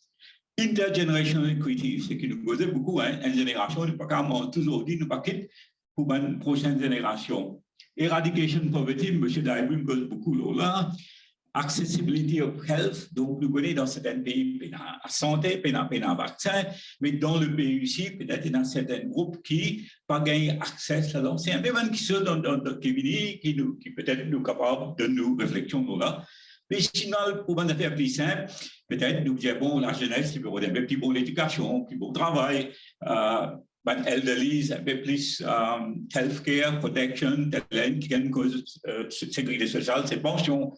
Intergenerational equity, ce qui nous cause beaucoup, hein, une génération, nous ne pouvons pas toujours dire, nous ne pouvons pas quitter pour une prochaine génération. Eradication poverty, M. Daibun cause beaucoup là. Accessibility of health, donc nous connaissons dans certains pays, la santé, la vaccin, mais dans le pays ici, peut-être dans certains groupes qui pas gagné accès. Alors, c'est un peu une question qui peut-être nous capable de nous réflexions là. Mais sinon, pour une affaire plus simple, peut-être nous disons, bon, la jeunesse, il peut avoir un peu plus bon l'éducation, plus bon travail, elderly, un peu plus healthcare, protection, qui a une cause sécurité sociale, c'est pension.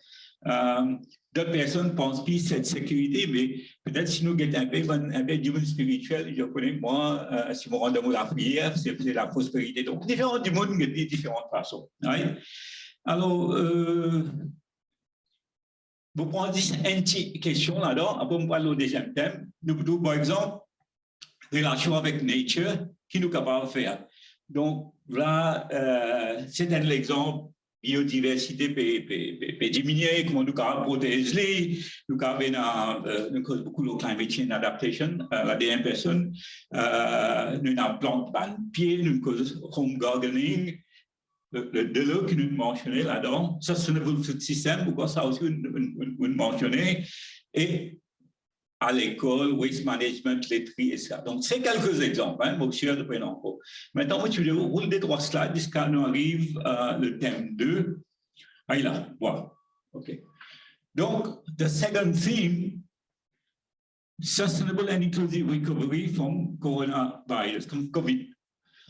D'autres personnes pensent plus cette sécurité, mais peut-être si nous avons un peu du monde spirituel, je connais moi, si on rend la prière, c'est la prospérité. Donc, différents du monde de différentes façons. Right? Alors, vous prenez une petite question là-dedans, après on parle au deuxième thème. Nous, par exemple, relation avec nature, qui nous capable de faire. Donc, là, c'est un exemple, biodiversité peut diminuer, comment nous capable protéger, nous capable beaucoup de climate change adaptation, la dernière personne, nous avons plante de pied, nous cause home gardening, de l'eau que nous mentionnons là-dedans, sustainable food system, pourquoi ça aussi nous mentionnons, et à l'école, waste management, les tri, etc. Donc, c'est quelques exemples, hein, monsieur, de prendre en compte. Maintenant, moi, je vais vous rouler des 3 slides jusqu'à nous arrive le thème 2. Ah, là, voilà. OK. Donc, the second theme, sustainable and inclusive recovery from coronavirus, comme COVID.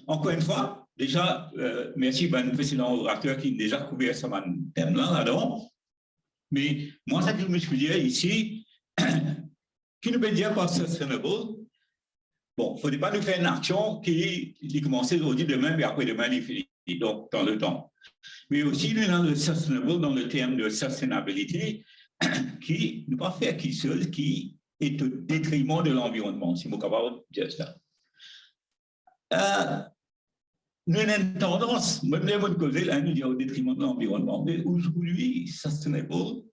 Encore une fois, déjà, merci à un précédent orateur qui a déjà couvert ce thème-là, là-dedans. Mais moi, ça que je me suis dit ici, qui nous peut dire par sustainable, bon, il ne faudrait pas nous faire une action qui commence aujourd'hui, demain, mais après-demain, il finit, donc dans le temps. Mais aussi, nous avons le sustainable dans le terme de sustainability, qui ne pas faire quelque chose qui est au détriment de l'environnement, si vous êtes capable de dire ça. Nous avons une tendance, même les bonnes causes, là, nous dire au détriment de l'environnement, mais aujourd'hui, sustainable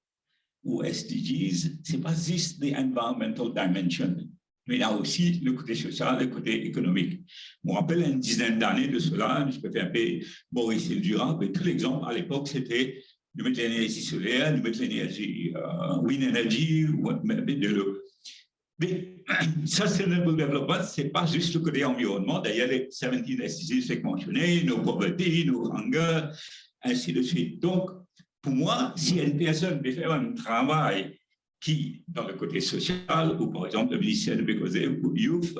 ou SDGs, ce n'est pas juste the environmental dimension, mais il y a aussi le côté social, le côté économique. Je me rappelle une dizaine d'années de cela, je peux faire un peu Boris et Durand, mais tout l'exemple à l'époque, c'était de mettre l'énergie solaire, de mettre l'énergie wind energy, ou de l'eau. Mais sustainable development, ce n'est pas juste le côté environnement. D'ailleurs, les 17 SDGs, c'est mentionné, nos poverty, nos hunger, ainsi de suite. Donc, pour moi, si une personne veut faire un travail qui, dans le côté social, ou par exemple le ministère de Bécosé ou Youth,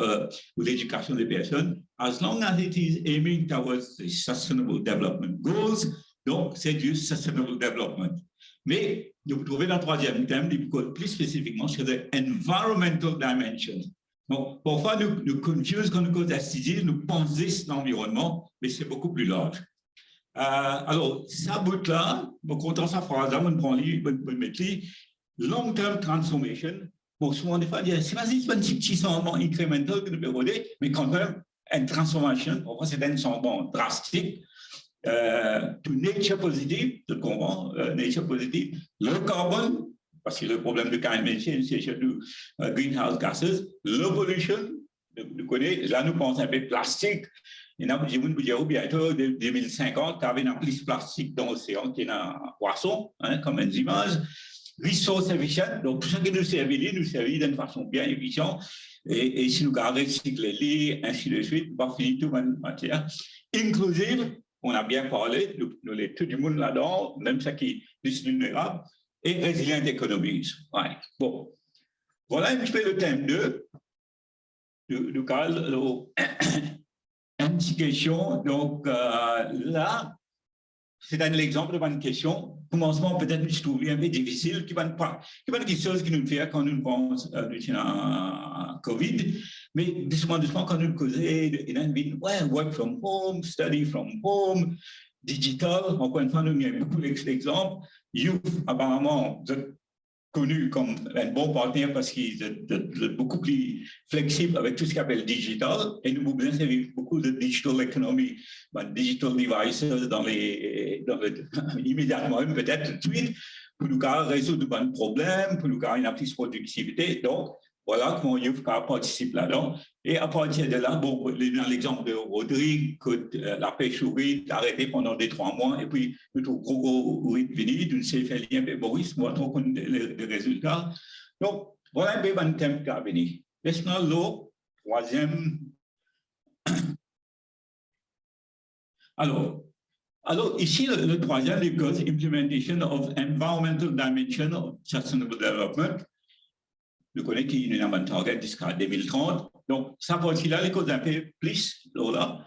ou l'éducation des personnes, as long as it is aiming towards the sustainable development goals, donc c'est du sustainable development. Mais vous trouvez dans le troisième thème, plus spécifiquement sur the environmental dimension. Donc, parfois, nous confusons quand nous cause SDGs, nous pensons l'environnement, mais c'est beaucoup plus large. Alors, ça bout-là, pour content sa phrase, on prend long-term transformation. Bon, souvent, des fois, c'est pas juste un petit changement incrémental que nous pouvons regarder, mais quand même, une transformation, parfois, c'est un changement drastique. To nature positive, je comprends, nature positive, low carbon, parce que le problème de climate change, c'est surtout greenhouse gases, low pollution, nous connaissons, là, nous pensons un peu plastique. Il y a bientôt 2050, il y avait plus de plastique dans l'océan qu'il y a dans le poisson, hein, comme une image. Resource efficient, donc tout ce qui nous servit d'une façon bien efficiente. Et si nous gardons recycler, ainsi de suite, on va finir tout en matière. Inclusive, on a bien parlé, nous les tout du monde là-dedans, même ceux qui sont plus vulnérables, et resilient économies. Ouais. Bon, voilà un petit peu le thème 2 du cadre. Une petite question, donc là, c'est un exemple de une question. Commencement, peut-être, je trouve un peu difficile, qui va quelque chose qui nous fait quand nous pensons à Covid, mais doucement, quand nous causons, work from home, study from home, digital, encore une fois, nous avons beaucoup d'exemples. Youth, apparemment, connu comme un bon partenaire parce qu'il est beaucoup plus flexible avec tout ce qu'on appelle digital. Et nous pouvons servir beaucoup de digital economy, digital devices immédiatement, peut-être tout de suite, pour nous résoudre des problèmes, pour nous avoir une plus productivité. Donc, voilà comment Youth participe là-dedans. Et à partir de là, bon, dans l'exemple de Rodrigue, que la pêche au rythme arrêtée pendant 2-3 mois, et puis le gros rythme venu, d'une CFL, mais Boris, moi, on connaît les résultats. Donc, voilà un peu un thème qui a venu. Laisse-moi le troisième. Alors, ici, le troisième, because implementation of environmental dimension of sustainable development. Nous connaissons qu'il y a un target jusqu'à 2030. Donc, ça partie là, les causes un peu plus, là.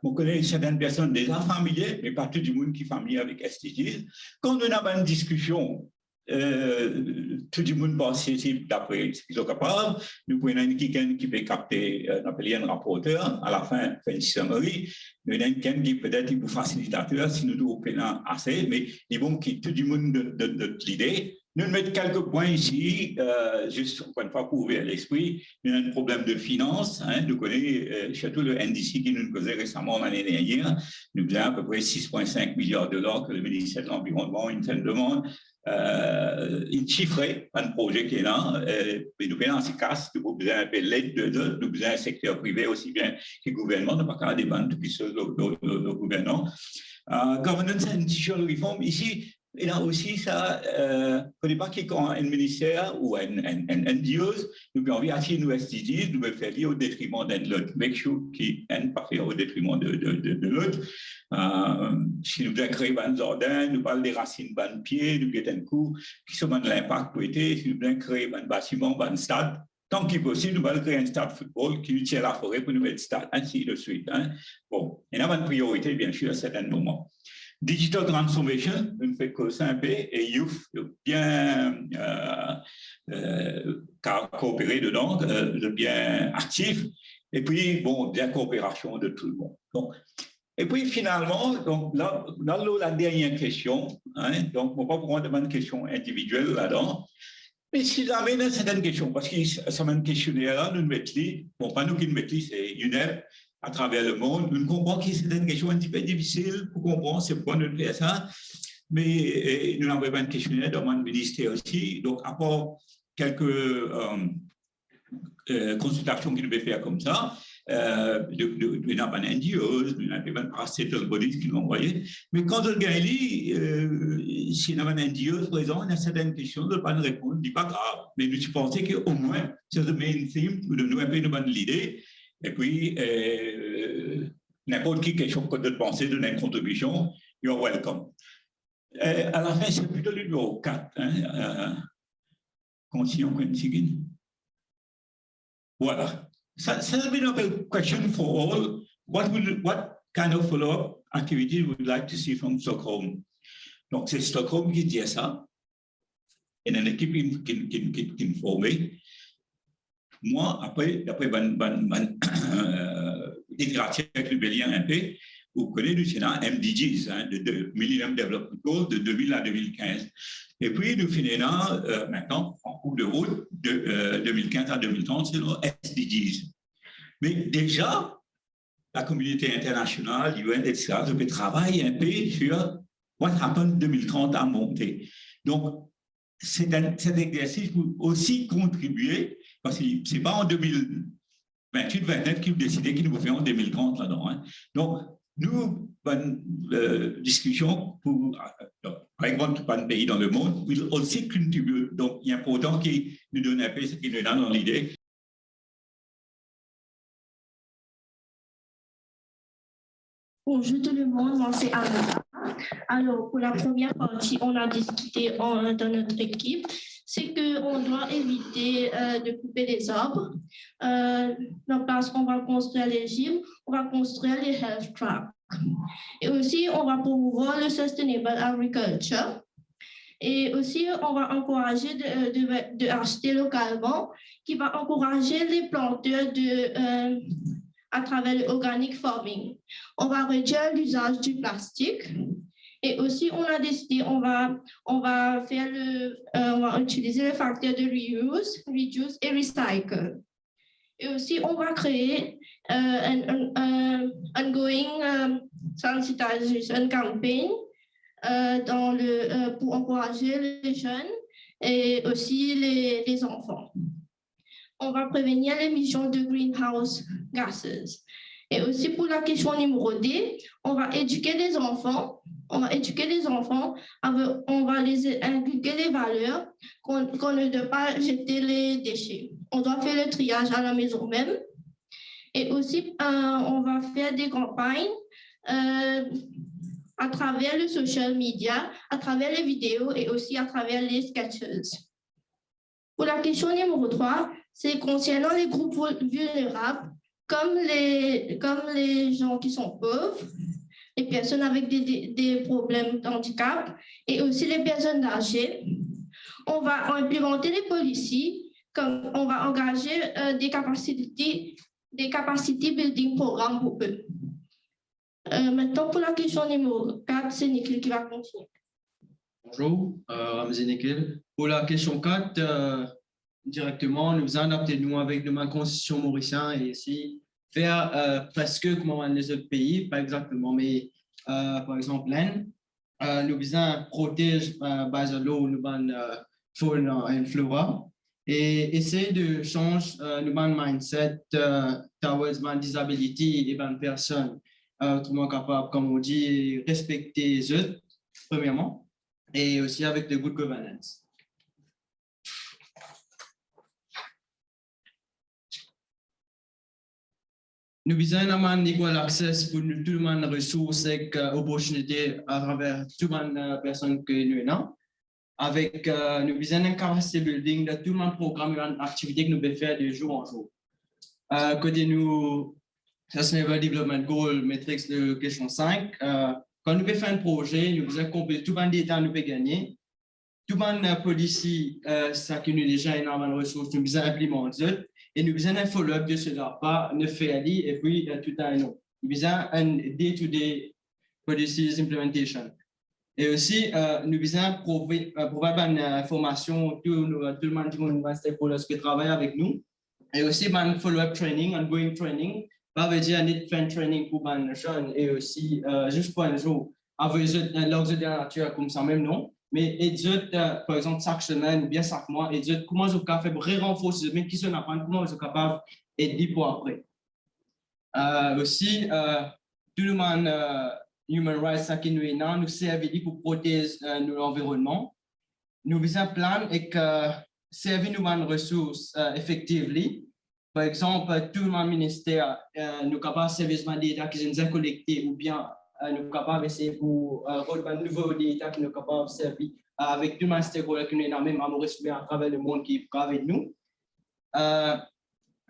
On connaît certaines personnes déjà familières, mais pas tout le monde qui est familier avec SDGs. Quand on a une discussion tout le monde participe d'après ce qu'ils sont capables. Nous prenons quelqu'un qui peut capter un rapporteur à la fin de summary. Nous avons quelqu'un qui peut-être un facilitateur si nous devons assez, mais il faut que tout le monde de l'idée. Nous mettons quelques points ici, juste encore une fois pour ouvrir l'esprit. Nous avons un problème de finance. Nous connaissons surtout le NDC qui nous causait récemment l'année dernière. Nous avons à peu près 6,5 milliards de dollars que le ministère de l'Environnement demande. Il chiffrait un projet qui est là, mais nous avons ces cas, nous avons besoin de l'aide de nous avons un secteur privé aussi bien que le gouvernement, nous n'avons pas qu'à dépendre depuis le gouvernement. Governance and Institutional Reform, ici, il y a aussi ça, il ne pas qu'il y ait un ministère ou un NGOs, nous avons envie d'assurer nos SDGs, nous devons faire au détriment d'un l'autre, make sure qu'il n'est pas fait au détriment de l'autre. Si nous devons créer un jardin, nous parlons des racines, des pieds, nous avons un coup, qui sont l'impact pour être, si nous devons créer un bâtiment, un stade, tant qu'il est possible, nous allons créer un stade de football qui utilise la forêt pour nous mettre stade, ainsi de suite. Bon, il y a une priorité, bien sûr, à certains moments. Digital transformation, une fait que ça un peu, et youth, bien coopérer dedans, bien actif, et puis, bon, bien coopération de tout le monde. Donc, et puis, finalement, donc, là, la dernière question, donc, on ne va pas prendre une question individuelle là-dedans, mais si jamais il y a certaines questions, parce que ça m'a un questionnaire là, nous mettons, bon, pas nous qui nous mettons, c'est UNEP, à travers le monde. Nous comprenons que c'est une question un petit peu difficile pour comprendre, c'est pourquoi nous faisons ça. Mais nous avons un questionnaire dans mon ministère aussi. Donc, à part quelques consultations qu'il devait faire comme ça, nous avons un NGO, nous avons un paracetal bodies qui l'ont envoyé. Mais quand on gagne, si nous avons un NGO présent, il y a certaines questions, de ne pas répondre, ce n'est pas grave. Mais nous pensons qu'au moins, c'est le main theme, nous avons une bonne idée. Et puis, n'importe qui question de penser, donner une contribution, you're welcome. À la fin, c'est plutôt le numéro 4. Continuons. Voilà. Ça be a question for all. What kind of follow-up activity would you like to see from Stockholm? Donc, c'est Stockholm qui dit ça. Il y a une équipe qui est formée. Moi, après littérature avec le Bélien un peu, vous connaissez le MDGs, de Millennium Development Goals de 2000 à 2015. Et puis, nous finissons maintenant, en cours de route, de 2015 à 2030, c'est nos SDGs. Mais déjà, la communauté internationale, l'UN, etc., je travaille un peu sur what happened 2030 à monter. Donc, cet exercice peut aussi contribuer, parce que ce n'est pas en 2028-29 qu'ils ont décidé qu'ils nous font en 2030 là-dedans. Donc, nous, une discussion pour, par exemple, pas de pays dans le monde, will aussi contribuer. Donc, il est important qu'ils nous donnent un peu ce qu'ils nous donnent dans l'idée. Bonjour tout le monde, moi c'est Anna. Alors, pour la première partie, on a discuté dans notre équipe, c'est qu'on doit éviter de couper les arbres. Parce qu'on va construire les gyms, on va construire les health tracks. Et aussi, on va promouvoir le sustainable agriculture. Et aussi, on va encourager de acheter localement, qui va encourager les planteurs à travers le organic farming. On va réduire l'usage du plastique. Et aussi, on a décidé, on va utiliser le facteur de reuse, reduce et recycle. Et aussi, on va créer un ongoing sensitization campaign pour encourager les jeunes et aussi les enfants. On va prévenir l'émission de greenhouse gases. Et aussi pour la question numéro D, on va éduquer les enfants. On va les inculquer les valeurs qu'on ne doit pas jeter les déchets. On doit faire le triage à la maison même. Et aussi, on va faire des campagnes à travers le social media, à travers les vidéos et aussi à travers les sketches. Pour la question numéro 3, c'est concernant les groupes vulnérables, comme les gens qui sont pauvres, les personnes avec des problèmes de handicap et aussi les personnes âgées. on va implémenter les policiers, comme on va engager des capacités building programmes pour eux. Maintenant, pour la question numéro 4, c'est Nikhil qui va continuer. Bonjour, Ramzi Nikhil. Pour la question 4, directement, nous adaptons avec la constitution mauricienne et ici faire presque comme les autres pays, pas exactement, mais par exemple l'Inde, nous visons protéger l'eau, nous faune et flora et essayer de changer le mindset towards man disability et man personnes autrement capable, comme on dit, respecter les autres, premièrement, et aussi avec the good governance. Nous visons un égal accès pour tout le monde ressources et opportunités à travers tout le monde personnes que nous avons. Avec nous visons une capacité building de tout le monde programme et activité que nous pouvons faire de jour en jour. Côté nous, Sustainable Development Goal, matrix de question 5, quand nous pouvons faire un projet, nous visons compléter tout le monde d'état nous peut gagner. Tout le monde policy, ça qui nous déjà énormément de ressources, nous visons implémenter. Et nous faisons un follow-up de cela, pas ne faire et puis tout un autre. Nous faisons un day-to-day policies implementation. Et aussi, nous faisons prouver une formation, tout le monde qui travaille avec nous. Et aussi, un follow-up training, ongoing training. Ça veut dire need fan training pour les jeunes et aussi, juste pour un jour, avec l'ordre de la nature comme ça, même non. Mais par exemple, chaque semaine ou bien chaque mois, comment je peux faire renforcer, mais qui sont apprendre, comment je suis capable d'aider pour après. Aussi, tout le monde, Human Rights, qui nous est là, nous servir pour protéger l'environnement. Nous visons un plan et que servir nous une ressource effectivement. Par exemple, tout le ministère, nous capables de servir des data qui sont collectés ou bien nous sommes capables d'essayer pour relever de nouveaux data qui nous sont capables de servir avec tout le monde stakeholder qui nous est même à Maurice à travers le monde qui est avec nous.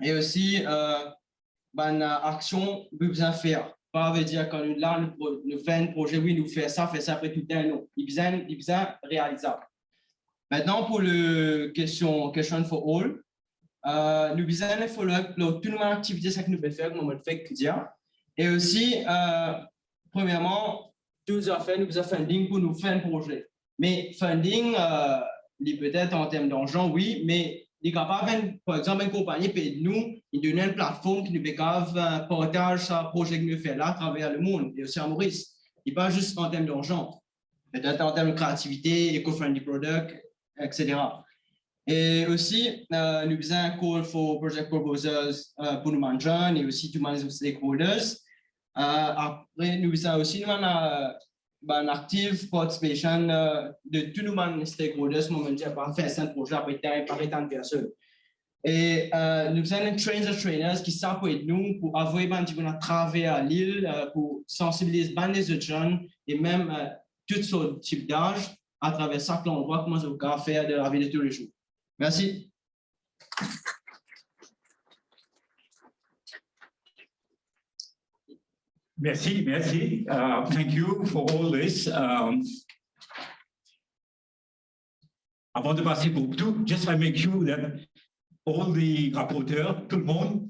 Et aussi, une action que nous devons faire. Pas veut dire quand nous là, nous faisons un projet, oui, nous faisons ça, après tout un an. Il besoin réalisable. Maintenant, pour le question for all, nous besoin de follow-up pour toute une activité que nous pouvons faire, comme on le fait quotidien. Et aussi, premièrement, nous avons fait funding pour nous faire un projet. Mais funding, peut-être en termes d'argent, oui, mais il est capable, par exemple, une compagnie peut nous donner une plateforme qui nous permet de partager ce projet que nous faisons là à travers le monde et aussi à Maurice. Il n'est pas juste en termes d'argent, peut-être en termes de créativité, eco-friendly product, etc. Et aussi, nous faisons un call for project proposals pour nous jeunes et aussi tous les stakeholders. Après, nous faisons aussi une active participation de tous les stakeholders, moment où on va faire un projet après tant de personnes. Et nous faisons un trainers qui s'appuient nous pour avoir un travail à l'île, pour sensibiliser les autres jeunes et même toutes sortes de types d'âge à travers chaque endroit, comment on va faire de la vie de tous les jours. Merci. Merci. Thank you for all this. Avant de passer pour tout, just to make sure that all the rapporteurs, tout le monde,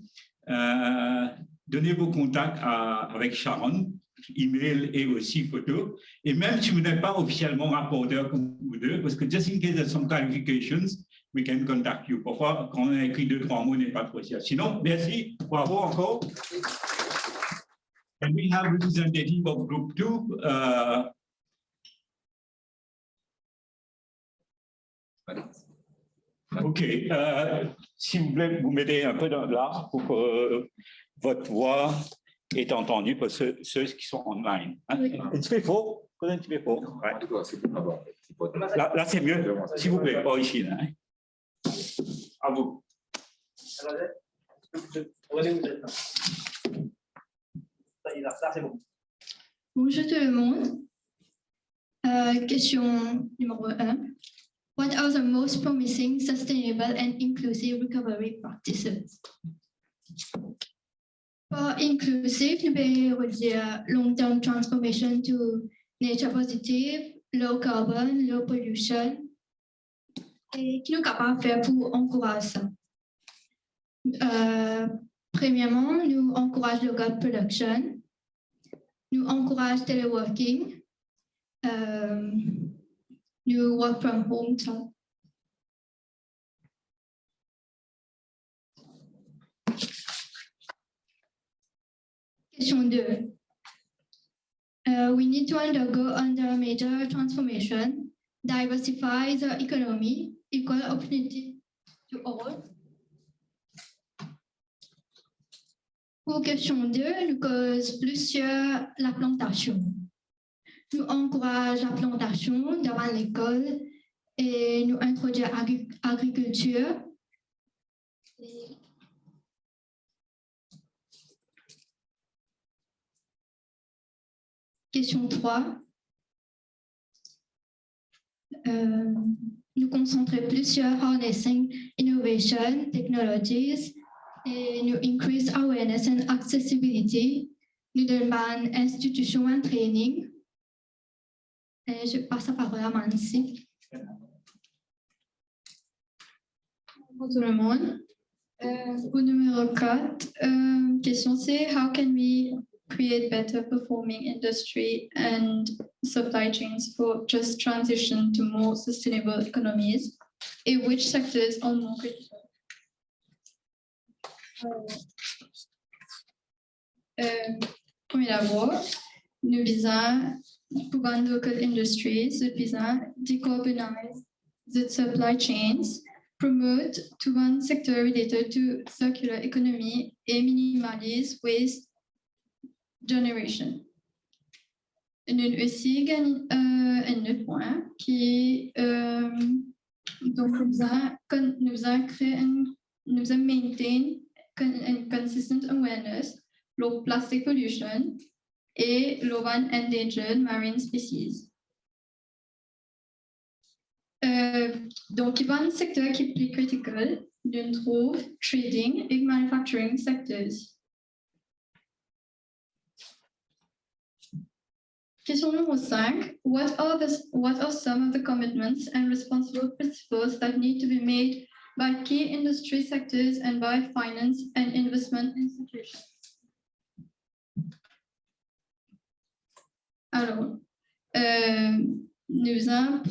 donnez vos contacts avec Sharon, email et aussi photo. Et même si vous n'êtes pas officiellement rapporteur comme vous deux, parce que just in case there's some clarifications, we can contact you. Parfois, quand on a écrit 2-3 mots, n'est pas trop sûr. Sinon, merci, bravo encore. And we have representative of group 2. OK. S'il vous plaît, vous mettez un peu là pour que votre voix est entendue par ceux qui sont online. Hein? Oui. Un petit peu faux. Un petit peu faux. Ouais. Là, c'est mieux. S'il vous plaît, pas ici. Là, hein? À vous. Bonjour tout le monde. Question numéro 1. What are the most promising, sustainable and inclusive recovery practices? For inclusive, nous pouvons dire long-term transformation to nature positive, low carbon, low pollution, Et qui nous est capable de faire pour encourager ça? Premièrement, nous encourageons local production, nous encourageons teleworking, nous work from home. Question 2. We need to undergo under a major transformation, diversify the economy, equal opportunity to all. Pour question 2, nous cause plus sur la plantation. Nous encourageons la plantation devant l'école et nous introduisons l'agriculture. Question 3. Nous concentrer plus sur harnessing innovation, technologies, et nous increase awareness and accessibility. Nous demandons institution and training. Et je passe la parole à Mansi. Bonjour tout le monde. Au numéro 4, question c'est how can we create better performing industry and supply chains for just transition to more sustainable economies, and which sectors are more critical? Premier d'abord, nous visons pour local industries, nous visons decarbonize the supply chains, promote to one sector related to circular economy et minimize waste generation. Nous aussi gagnons un point qui donc nous avons créé nous avons maintain and consistent awareness of plastic pollution et low and endangered marine species. Donc, il y a un secteur qui est plus critical, nous trouve trading et manufacturing sectors. Question numéro 5. What are some of the commitments and responsible principles that need to be made by key industry sectors and by finance and investment institutions? Alors, nous allons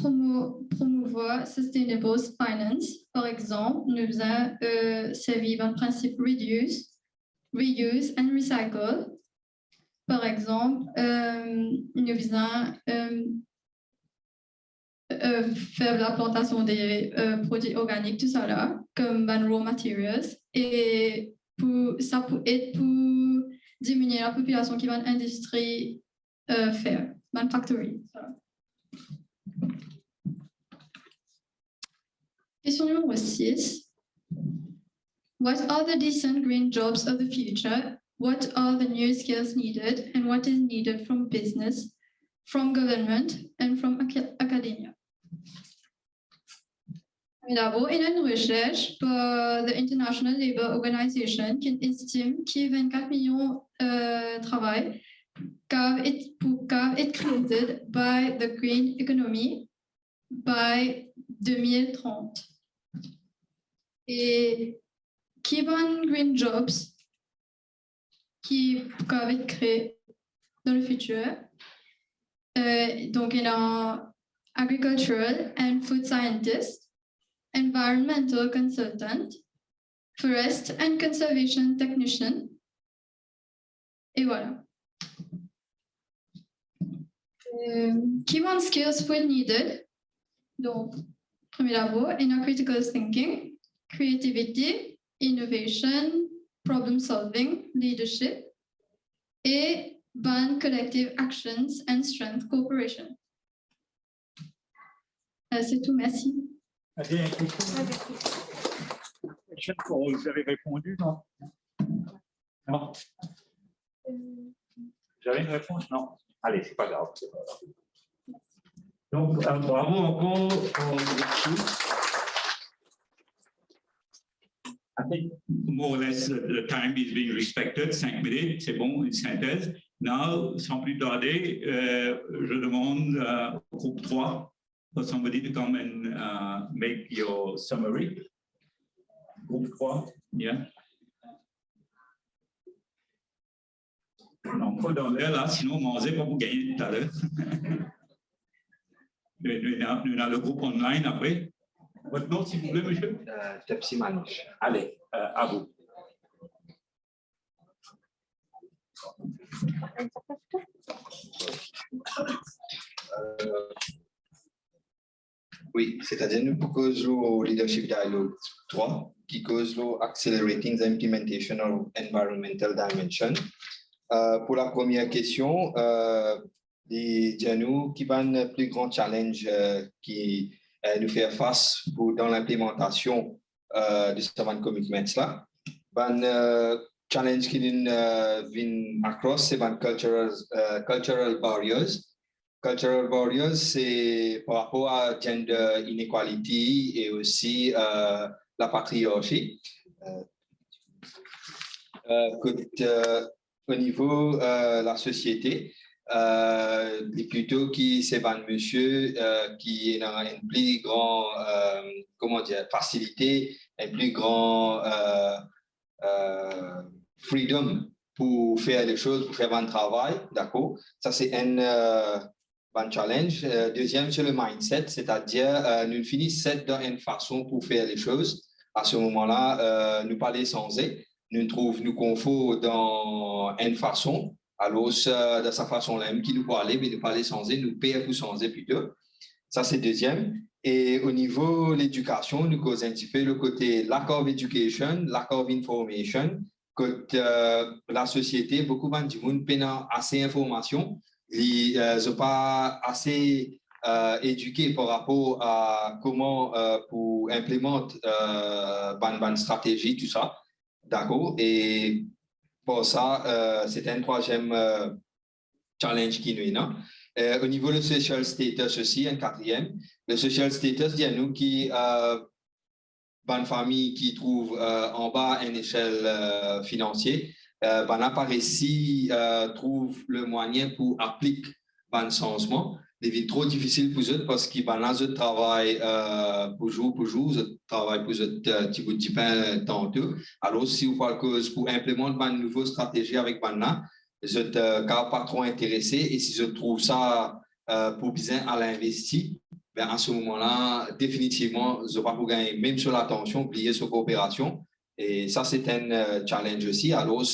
promouvoir sustainable finance. Par exemple, nous allons servir un principe reduce, reuse and recycle. Par exemple, nous allons faire la plantation des produits organiques, tout ça là, comme raw materials. Et ça peut être pour diminuer la population qui va en industrie faire, manufacturing. Question numéro 6. What are the decent green jobs of the future? What are the new skills needed? And what is needed from business, from government, and from academia? D'abord, il y a une recherche par the International Labour Organization qui estime qu'il y a 24 millions de travail pour être created by the green economy by 2030. Et qui vont green jobs qui peuvent être créés dans le futur? Donc, il y a agricultural and food scientist, environmental consultant, forest and conservation technician. Et voilà. Key one skills were needed. Donc, premier d'abord, inner critical thinking, creativity, innovation, problem solving, leadership, et band collective actions and strength cooperation. C'est tout, merci. Avez vous avez répondu, non? Non? Vous avez une réponse? Non. Allez, c'est pas grave. Donc, bravo encore. I think more or less the time is being respected. 5 minutes, c'est bon, une synthèse. Now, sans plus tarder, je demande au groupe 3 for somebody to come and make your summary. Group 3, yeah. Non, pas dans l'air là, sinon manger pas pour gagner tout à l'heure. Nous avons le groupe online après. Votre nom, s'il vous plaît, monsieur? Tepsi Manish. Allez, à vous. Oui, c'est-à-dire nous proposons au Leadership Dialogue 3 qui cause Accelerating the Implementation of Environmental Dimension. Pour la première question, dis-nous qui va le plus grand challenge qui nous fait face dans l'implémentation de ce commitment là. Challenge qui vient across c'est cultural barriers. Cultural barriers, c'est par rapport à gender inequality et aussi la patriarchie. Au niveau de la société, plutôt qui c'est un monsieur qui a une plus grande facilité, une plus grande freedom pour faire les choses, pour faire un travail, d'accord? Ça, c'est un challenge. Deuxième, c'est le mindset, c'est-à-dire nous finissons dans une façon pour faire les choses. À ce moment-là, nous parlons sans et nous trouvons nous confort dans une façon, alors de sa façon-là, qui nous parle, mais nous parler sans et, nous payer pour sans et plutôt. Ça, c'est deuxième. Et au niveau de l'éducation, nous causons un petit peu le côté lack of education, lack of information, que la société, beaucoup de gens n'ont assez d'informations, ils ne sont pas assez éduqués par rapport à comment pour implémenter une stratégie, tout ça. D'accord? Et pour ça, c'est un troisième challenge qui nous est. Au niveau du social status aussi, un quatrième. Le social status, il y a nous qui une famille qui trouve en bas une échelle financière, n'a pas réussi trouve le moyen pour appliquer un changement. C'est trop difficile pour eux parce qu'ils travaillent pour jour, ils travaillent pour eux petit bout de pain tantôt. Alors, si vous parlez pour implémenter une nouvelle stratégie avec Banna, ils ne sont pas trop intéressés et si je trouve ça pour bien à l'investir, ben à ce moment-là, définitivement, je ne vais pas vous gagner, même sur l'attention, oublier sur coopération. Et ça, c'est un challenge aussi. Alors,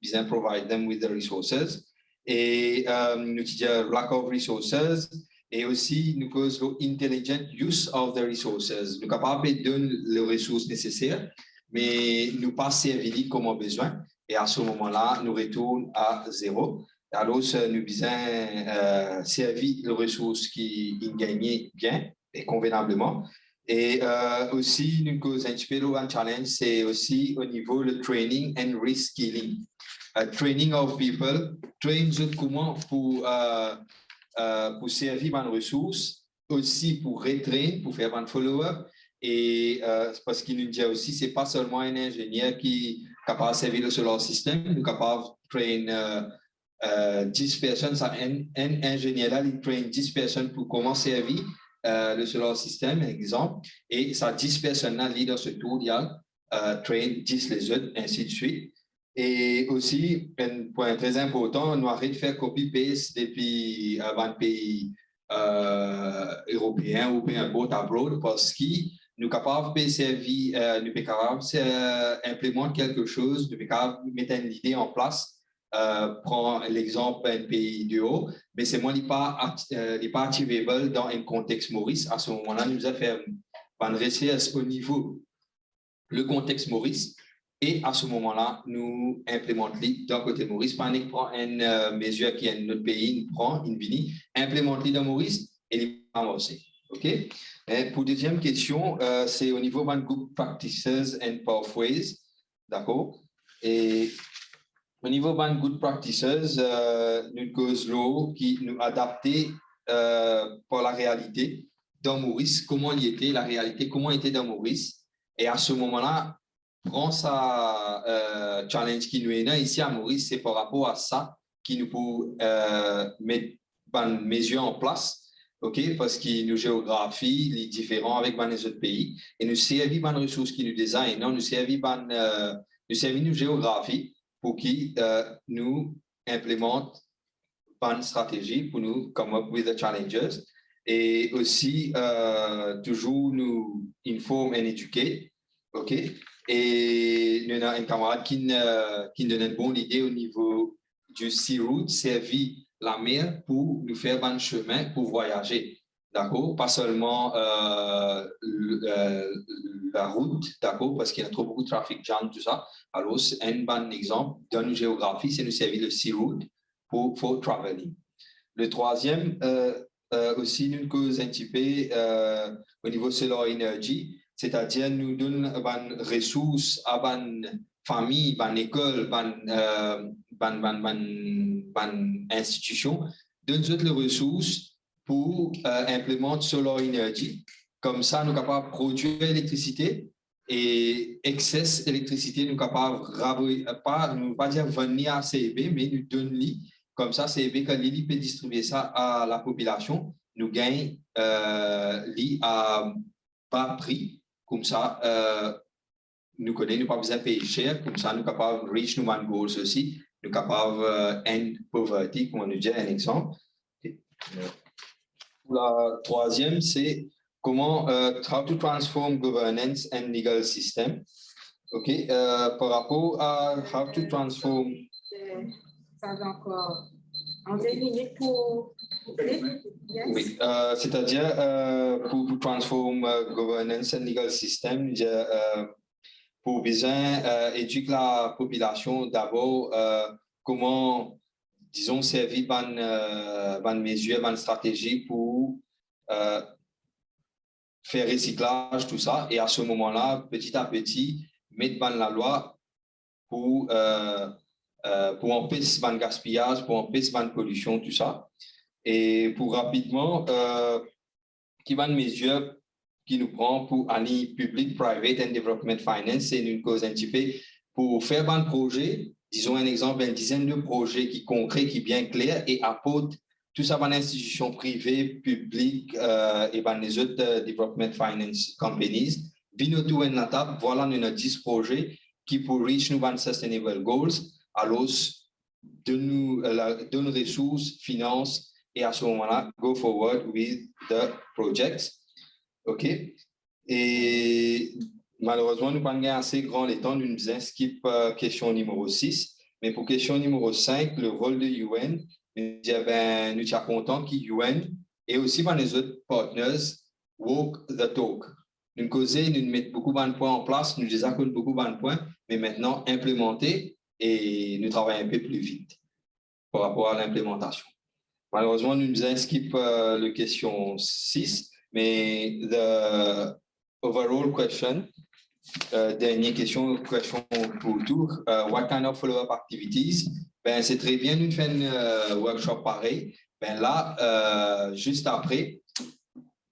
bien provide them with the resources. Et nous disons lack of resources et aussi nous cause intelligent use of the resources. Nous sommes capables de donner les ressources nécessaires, mais nous pas servir comme on a besoin. Et à ce moment-là, nous retournons à zéro. Alors, nous besoin servir les ressources qui gagnent bien et convenablement. Et aussi, nous cause un petit peu un challenge, c'est aussi au niveau du training and reskilling. Training of people, train comment pour servir une ressource, aussi pour retrain, pour faire un follow-up. Et parce qu'il nous dit aussi, ce n'est pas seulement un ingénieur qui est capable de servir sur leur système, nous sommes capables de train 10 personnes, un ingénieur là, il train 10 personnes pour comment servir le solar system, exemple, et ça 10 personnes là, dans ce tour, il y a train 10 les autres, ainsi de suite. Et aussi, un point très important, nous arrêtons de faire copy-paste depuis un pays européen ou peu importe abroad parce que nous sommes capables de servir, nous sommes capables d'implémenter quelque chose, nous sommes capables de mettre une idée en place. Prends l'exemple d'un pays de haut, mais c'est moi qui n'est pas activable dans un contexte Maurice. À ce moment-là, nous avons fait une recherche au niveau le contexte Maurice. Et à ce moment-là, nous implémentons dans le côté Maurice. Pas qu'on prend une mesure qui est dans notre pays, nous prend une vini, implémente dans Maurice et les avancer. OK? Et pour deuxième question, c'est au niveau de good practices and pathways. D'accord? Et au niveau de good practices, nous cause l'eau qui nous adapter pour la réalité dans Maurice, comment il était, la réalité, comment il était dans Maurice. Et à ce moment-là, prend sa challenge qui nous est là ici à Maurice, c'est par rapport à ça qui nous peut mettre une mesure en place OK, parce que nos géographies, les différents avec les autres pays, et nous servons les ressources qui nous design, non, nous servons nos géographies pour qui nous implémentent une stratégie pour nous come up with the challenges et aussi toujours nous informe et éduquer, OK? Et nous avons un camarade qui donne une bonne idée au niveau du sea route, servir la mer pour nous faire un chemin pour voyager, d'accord? Pas seulement la route, d'accord? Parce qu'il y a trop beaucoup de trafic jam, tout ça. Alors, c'est un bon exemple dans une géographie, c'est nous servir le sea route pour traveling. Le troisième, aussi, nous cause un petit peu au niveau solar energy, c'est-à-dire nous donne des ressources à des familles, des écoles, des institutions, donne les ressources pour implémenter solar energy. Comme ça, nous sommes capables de produire l'électricité et excès d'électricité, nous sommes capables de, nous pas dire venir à CEB, mais nous donner. Comme ça, CEB, quand l'ILI peut distribuer ça à la population, nous gagnons à bas prix. Comme ça, nous connaissons, nous pas besoin de payer cher. Comme ça, nous sommes capables de reach nos goals aussi. Nous sommes capables end poverty, comme on nous dit, un exemple. La troisième, c'est comment how to transform governance and legal system. OK, par rapport à how to transform. Ça va encore en 2 minutes pour. Oui, c'est-à-dire pour transform governance and legal system, pour bien éduquer la population d'abord, comment, disons, servir une mesure, une stratégie pour faire recyclage, tout ça, et à ce moment-là, petit à petit, mettre la loi pour empêcher le gaspillage, pour empêcher la pollution, tout ça. Et pour rapidement, qui va une mesure qui nous prend pour aller public, private and development finance, c'est une cause un petit peu pour faire un projet, disons un exemple, une dizaine de projets qui concrets, qui bien clairs et apportent tout ça dans institutions privées, publiques et dans les autres development finance companies. Vino tout en la table, voilà nos 10 projets qui pour reach nos sustainable goals, alors de nos ressources, finances, et à ce moment-là, go forward with the projects. OK? Et malheureusement, nous n'avons pas assez grand le temps, nous nous skip question numéro 6. Mais pour question numéro 5, le rôle de UN, nous sommes contents que UN et aussi par les autres partners walk the talk. Nous causons, nous mettons beaucoup de points en place, nous désaccommodons beaucoup de points, mais maintenant implémenter et nous travaillons un peu plus vite par rapport à l'implémentation. Malheureusement, nous nous skip la question 6, mais the overall question, dernière question pour tout, what kind of follow-up activities? Ben, c'est très bien, nous faisons un workshop pareil. Ben là, juste après,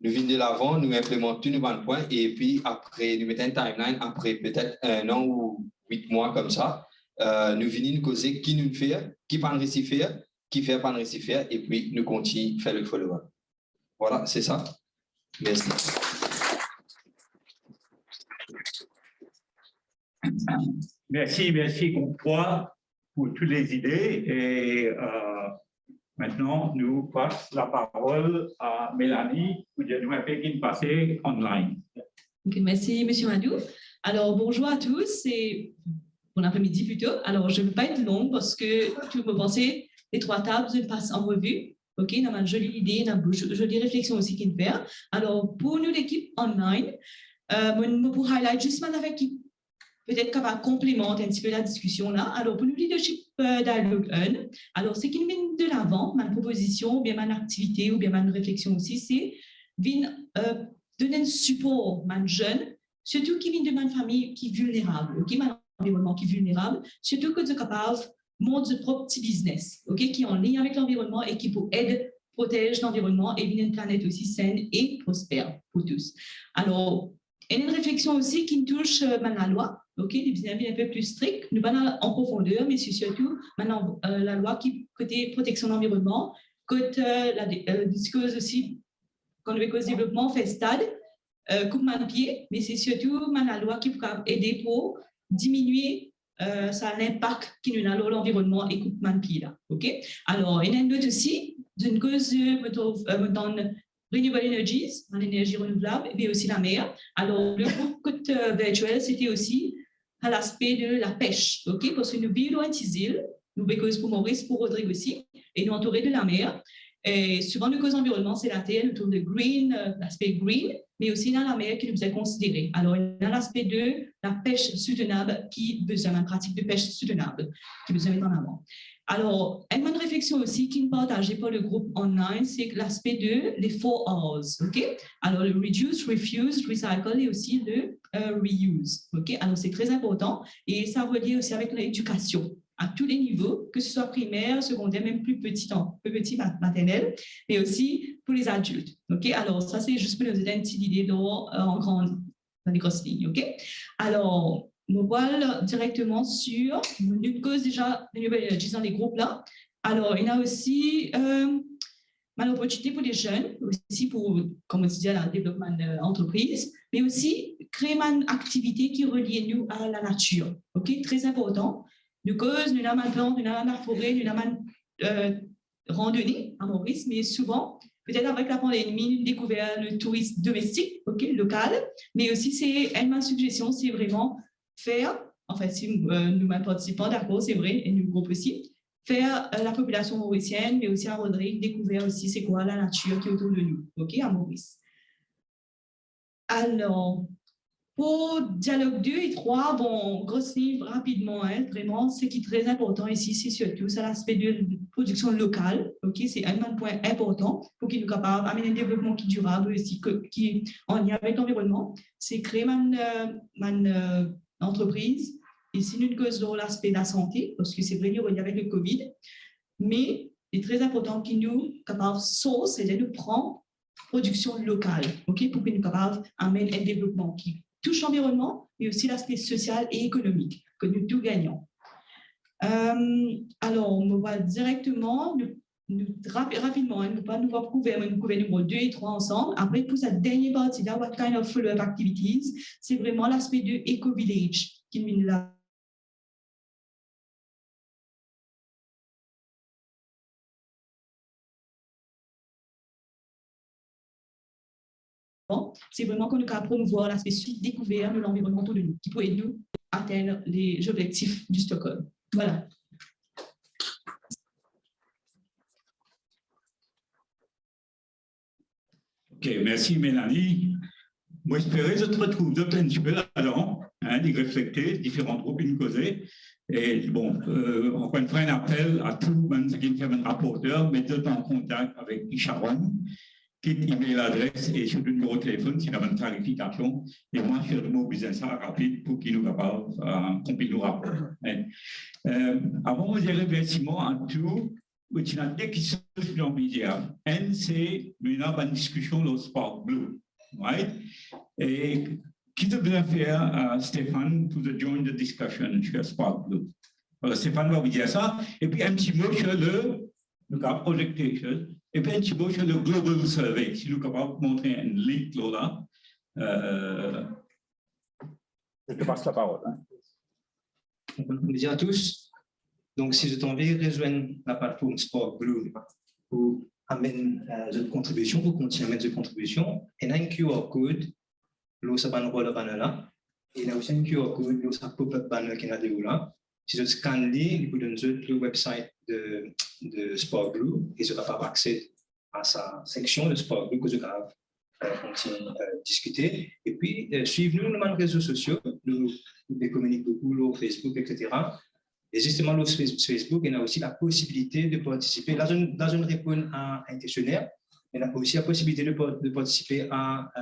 nous venons de l'avant, nous implémentons tous nos 20 points et puis après, nous mettons un timeline, après peut-être 1 an ou 8 mois comme ça, nous venons nous causer qui nous fait, qui pas réussi faire, qui fait pas réussi faire et puis nous continuons à faire le follow-up. Voilà, c'est ça. Merci. Merci Comtois pour toutes les idées et maintenant nous passe la parole à Mélanie pour nous un peu qui passer online. Okay, merci Monsieur Madou. Alors bonjour à tous et bon après-midi plutôt. Alors je ne vais pas être longue parce que tout me pensez les 3 tables je passe en revue. OK, on a une jolie idée, on a une jolie réflexion aussi qu'il faire. Alors pour nous l'équipe online, je pour highlight juste avec qui peut-être qu'on va complémenter un petit peu la discussion là. Alors, pour le leadership dialogue 1, alors ce qui nous mène de l'avant, ma proposition, ou bien ma activité, ou bien ma réflexion aussi, c'est donner un support à un jeune, surtout qui vient de ma famille qui est vulnérable, okay, mon environnement qui est vulnérable, surtout que tu es capable de monter son propre petit business, okay, qui est en lien avec l'environnement et qui peut aider, protéger l'environnement et vient une planète aussi saine et prospère pour tous. Alors, et une réflexion aussi qui touche la loi, okay, des avis un peu plus stricts, nous pas en profondeur, mais c'est surtout maintenant la loi qui côté protection de l'environnement, côté la discuse aussi quand le développement fait stade, coupe man pied, mais c'est surtout la loi qui peut aider pour diminuer l'impact qu'il a sur l'environnement et coupe man pied là. OK? Alors, il y a une autre aussi, d'une cause dans renewable energies, dans l'énergie renouvelable, mais aussi la mer. Alors, le groupe virtuel, c'était aussi à l'aspect de la pêche. OK? Parce que nous vivons dans une île, nous cause pour Maurice, pour Rodrigue aussi, et nous entourés de la mer. Et souvent, le cause environnement, c'est la terre, autour de green, l'aspect green, mais aussi dans la mer qui nous est considéré. Alors, il y a l'aspect de la pêche soutenable qui besoin d'une pratique de pêche soutenable qui besoin mettre en avant. Alors, une bonne réflexion aussi qui est partagée par le groupe online, c'est l'aspect de les 4 R's. OK? Alors, le reduce, refuse, recycle et aussi le reuse. OK? Alors, c'est très important et ça relie aussi avec l'éducation à tous les niveaux, que ce soit primaire, secondaire, même plus petit maternel, mais aussi pour les adultes. OK? Alors, ça, c'est juste pour nous aider à une petite idée dans les grosses lignes. OK? Alors, nous voilà directement sur une cause déjà de nouvelles énergies dans les groupes là. Alors, il y a aussi une opportunité pour les jeunes, aussi pour, comme on disait, le développement d'entreprise, mais aussi créer une activité qui relie nous à la nature. OK? Très important. Nous cause, nous avons une plante, nous avons la forêt, nous avons randonnée à Maurice, mais souvent, peut-être avec la pandémie, nous découvert le tourisme domestique, OK, local, mais aussi c'est une suggestion, c'est vraiment faire, en fait, si nous-mêmes participants, d'accord, c'est vrai, et nous groupe aussi, faire la population mauricienne, mais aussi à Rodrigue, découvrir aussi c'est quoi la nature qui est autour de nous, OK, à Maurice. Alors, pour dialogue 2 et 3, bon, grosse livre rapidement, hein, vraiment, ce qui est très important ici, c'est surtout l'aspect de production locale, ok, c'est un point important pour qu'il nous capable d'amener un développement qui est durable aussi, qui est en lien avec l'environnement, c'est créer une entreprise, et c'est une cause de l'aspect de la santé, parce que c'est vrai, il y avec le Covid, mais c'est très important qu'il nous capable source, c'est-à-dire nous prend production locale, ok, pour qu'il nous capable d'amener un développement qui touche l'environnement, mais aussi l'aspect social et économique, que nous tous gagnons. Alors, on va directement, rapidement, hein, nous va couvrir numéro 2 et 3 ensemble. Après, pour cette dernière partie là, what kind of follow-up activities, c'est vraiment l'aspect de Eco-Village qui nous l'a. C'est vraiment qu'on a promouvoir l'aspect découvert de l'environnement autour de nous, qui peut aider nous à atteindre les objectifs du Stockholm. Voilà. OK, merci Mélanie. Moi, j'espère que je te retrouve un petit peu là-dedans, hein, d'y réfléchir, différents groupes, une causée. Et bon, encore une fois, un appel à tout le monde qui est un rapporteur, mettez-vous en contact avec Sharon, qui est l'adresse et sur le numéro de téléphone s'il y a une clarification. Et moi, je vais mobiliser ça rapide pour qu'il nous capable compléter le rapport. Avant de dire remerciements à tous, il y a des questions que j'ai envie de dire. Un, c'est une discussion sur le Spark Blue. Right? Et qui devrait faire Stéphane pour join the discussion sur Spark Blue? Alors, Stéphane va vous dire ça. Et puis un petit mot sur le projectation. Et puis un petit mot sur le Global Survey. Si nous sommes capables de montrer un link là. Je te passe la parole. Hein. Bonjour à tous. Donc, si je t'envie de rejoindre la plateforme Sport Blue pour amener une contribution, pour continuer à mettre une contribution, il y a un QR code, là, ça va nous le banner là. Et il y a aussi un QR code, là, ça pop-up banner qui est là. Si je scanne il vous donne le website de Sport Blue et je vais avoir accès à sa section de Sport Blue que je vais continuer à discuter. Et puis, suivez-nous dans les réseaux sociaux, nous communiquons beaucoup sur Facebook, etc. Et justement, sur Facebook, il y a aussi la possibilité de participer. Là, je réponds à un questionnaire. Il y a aussi la possibilité de participer à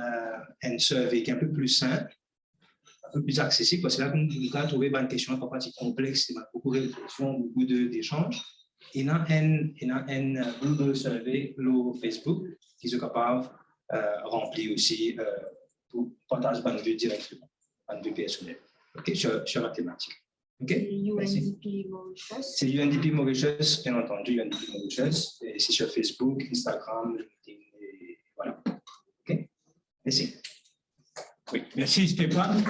un survey qui est un peu plus simple, un peu plus accessible, parce que là, on a trouvé une question parfois complexe, il y a beaucoup de réflexions, beaucoup d'échanges. Il y a un Google survey sur Facebook qui est capable de remplir aussi pour partager une vue directement, une vue personnelle, sur la thématique. Okay. UNDP Mauritius. C'est UNDP Mauritius, bien entendu, UNDP Mauritius. C'est sur Facebook, Instagram, LinkedIn, et voilà. Merci. Oui, merci Stéphane.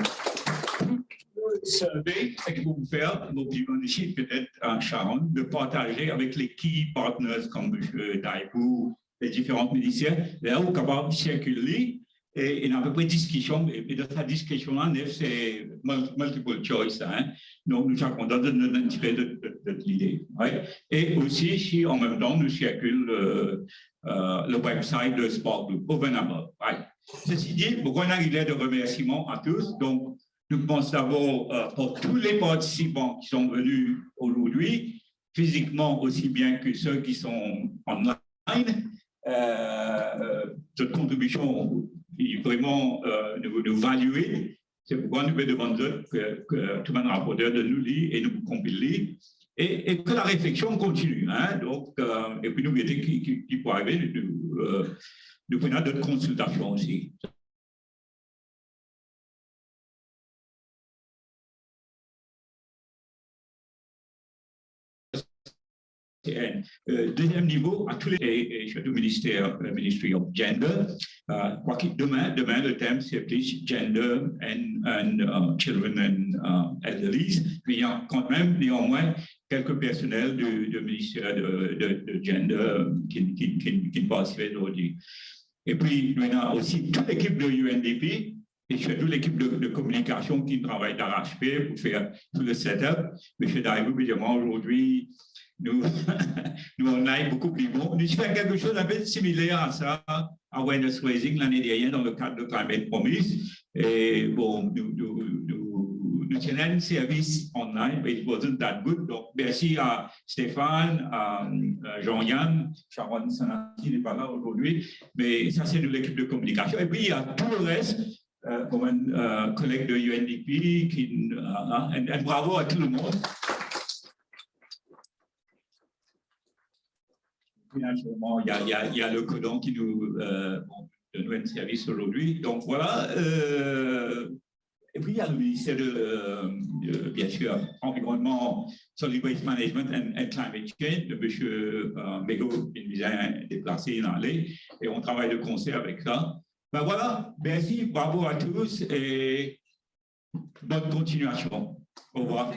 Survey que vous faire, vous pouvez peut-être en Sharon, de partager avec les key partners comme M. Daibou, les différents ministères, là où capable de circuler et à peu près discussion, et dans cette discussion-là, c'est multiple choice. Hein? Donc, nous sommes contents de un petit peu de l'idée. Ouais? Et aussi, si en même temps, nous circulons le website de Sport Group, Ovenable. Ouais? Ceci dit, beaucoup de remerciements à tous. Donc, nous pensons d'abord pour tous les participants qui sont venus aujourd'hui, physiquement aussi bien que ceux qui sont online. Cette contribution est vraiment nous valuer. C'est pourquoi nous demandons que tout le monde rapporteur de nous lire et nous compiler et que la réflexion continue. Hein? Donc, et puis nous mettons qui peut arriver, nous prenons d'autres consultations aussi. Deuxième niveau, à tous les et chez le ministère, Ministry of Gender. Quoi qu'il demain, le thème c'est plus Gender and Children and Elderly. Mais il y a quand même néanmoins quelques personnels du ministère de Gender qui participent aujourd'hui. Et puis, il y a aussi toute l'équipe de UNDP et surtout l'équipe de communication qui travaille d'arrache-pied pour faire tout le setup. M. Daibou, évidemment, aujourd'hui, nous on a beaucoup plus bon. Nous faisons quelque chose un peu similaire à ça, à Awareness Raising l'année dernière dans le cadre de Climate Promise. Et bon, nous tenons un service online, mais it wasn't that good. Donc, merci à Stéphane, à Jean-Yann, Sharon Sanati n'est pas là aujourd'hui, mais ça c'est de l'équipe de communication. Et puis, il y a tout le reste. Comme un collègue de UNDP, et bravo à tout le monde. Finalement, il y a le codon qui nous donne un service aujourd'hui. Donc voilà. Et puis il y a le ministère de bien sûr, Environnement, Solid Waste Management and Climate Change, de M. Mego, qui nous a déplacé dans l'allée, et on travaille de concert avec ça. Ben voilà, merci, bravo à tous et bonne continuation. Au revoir.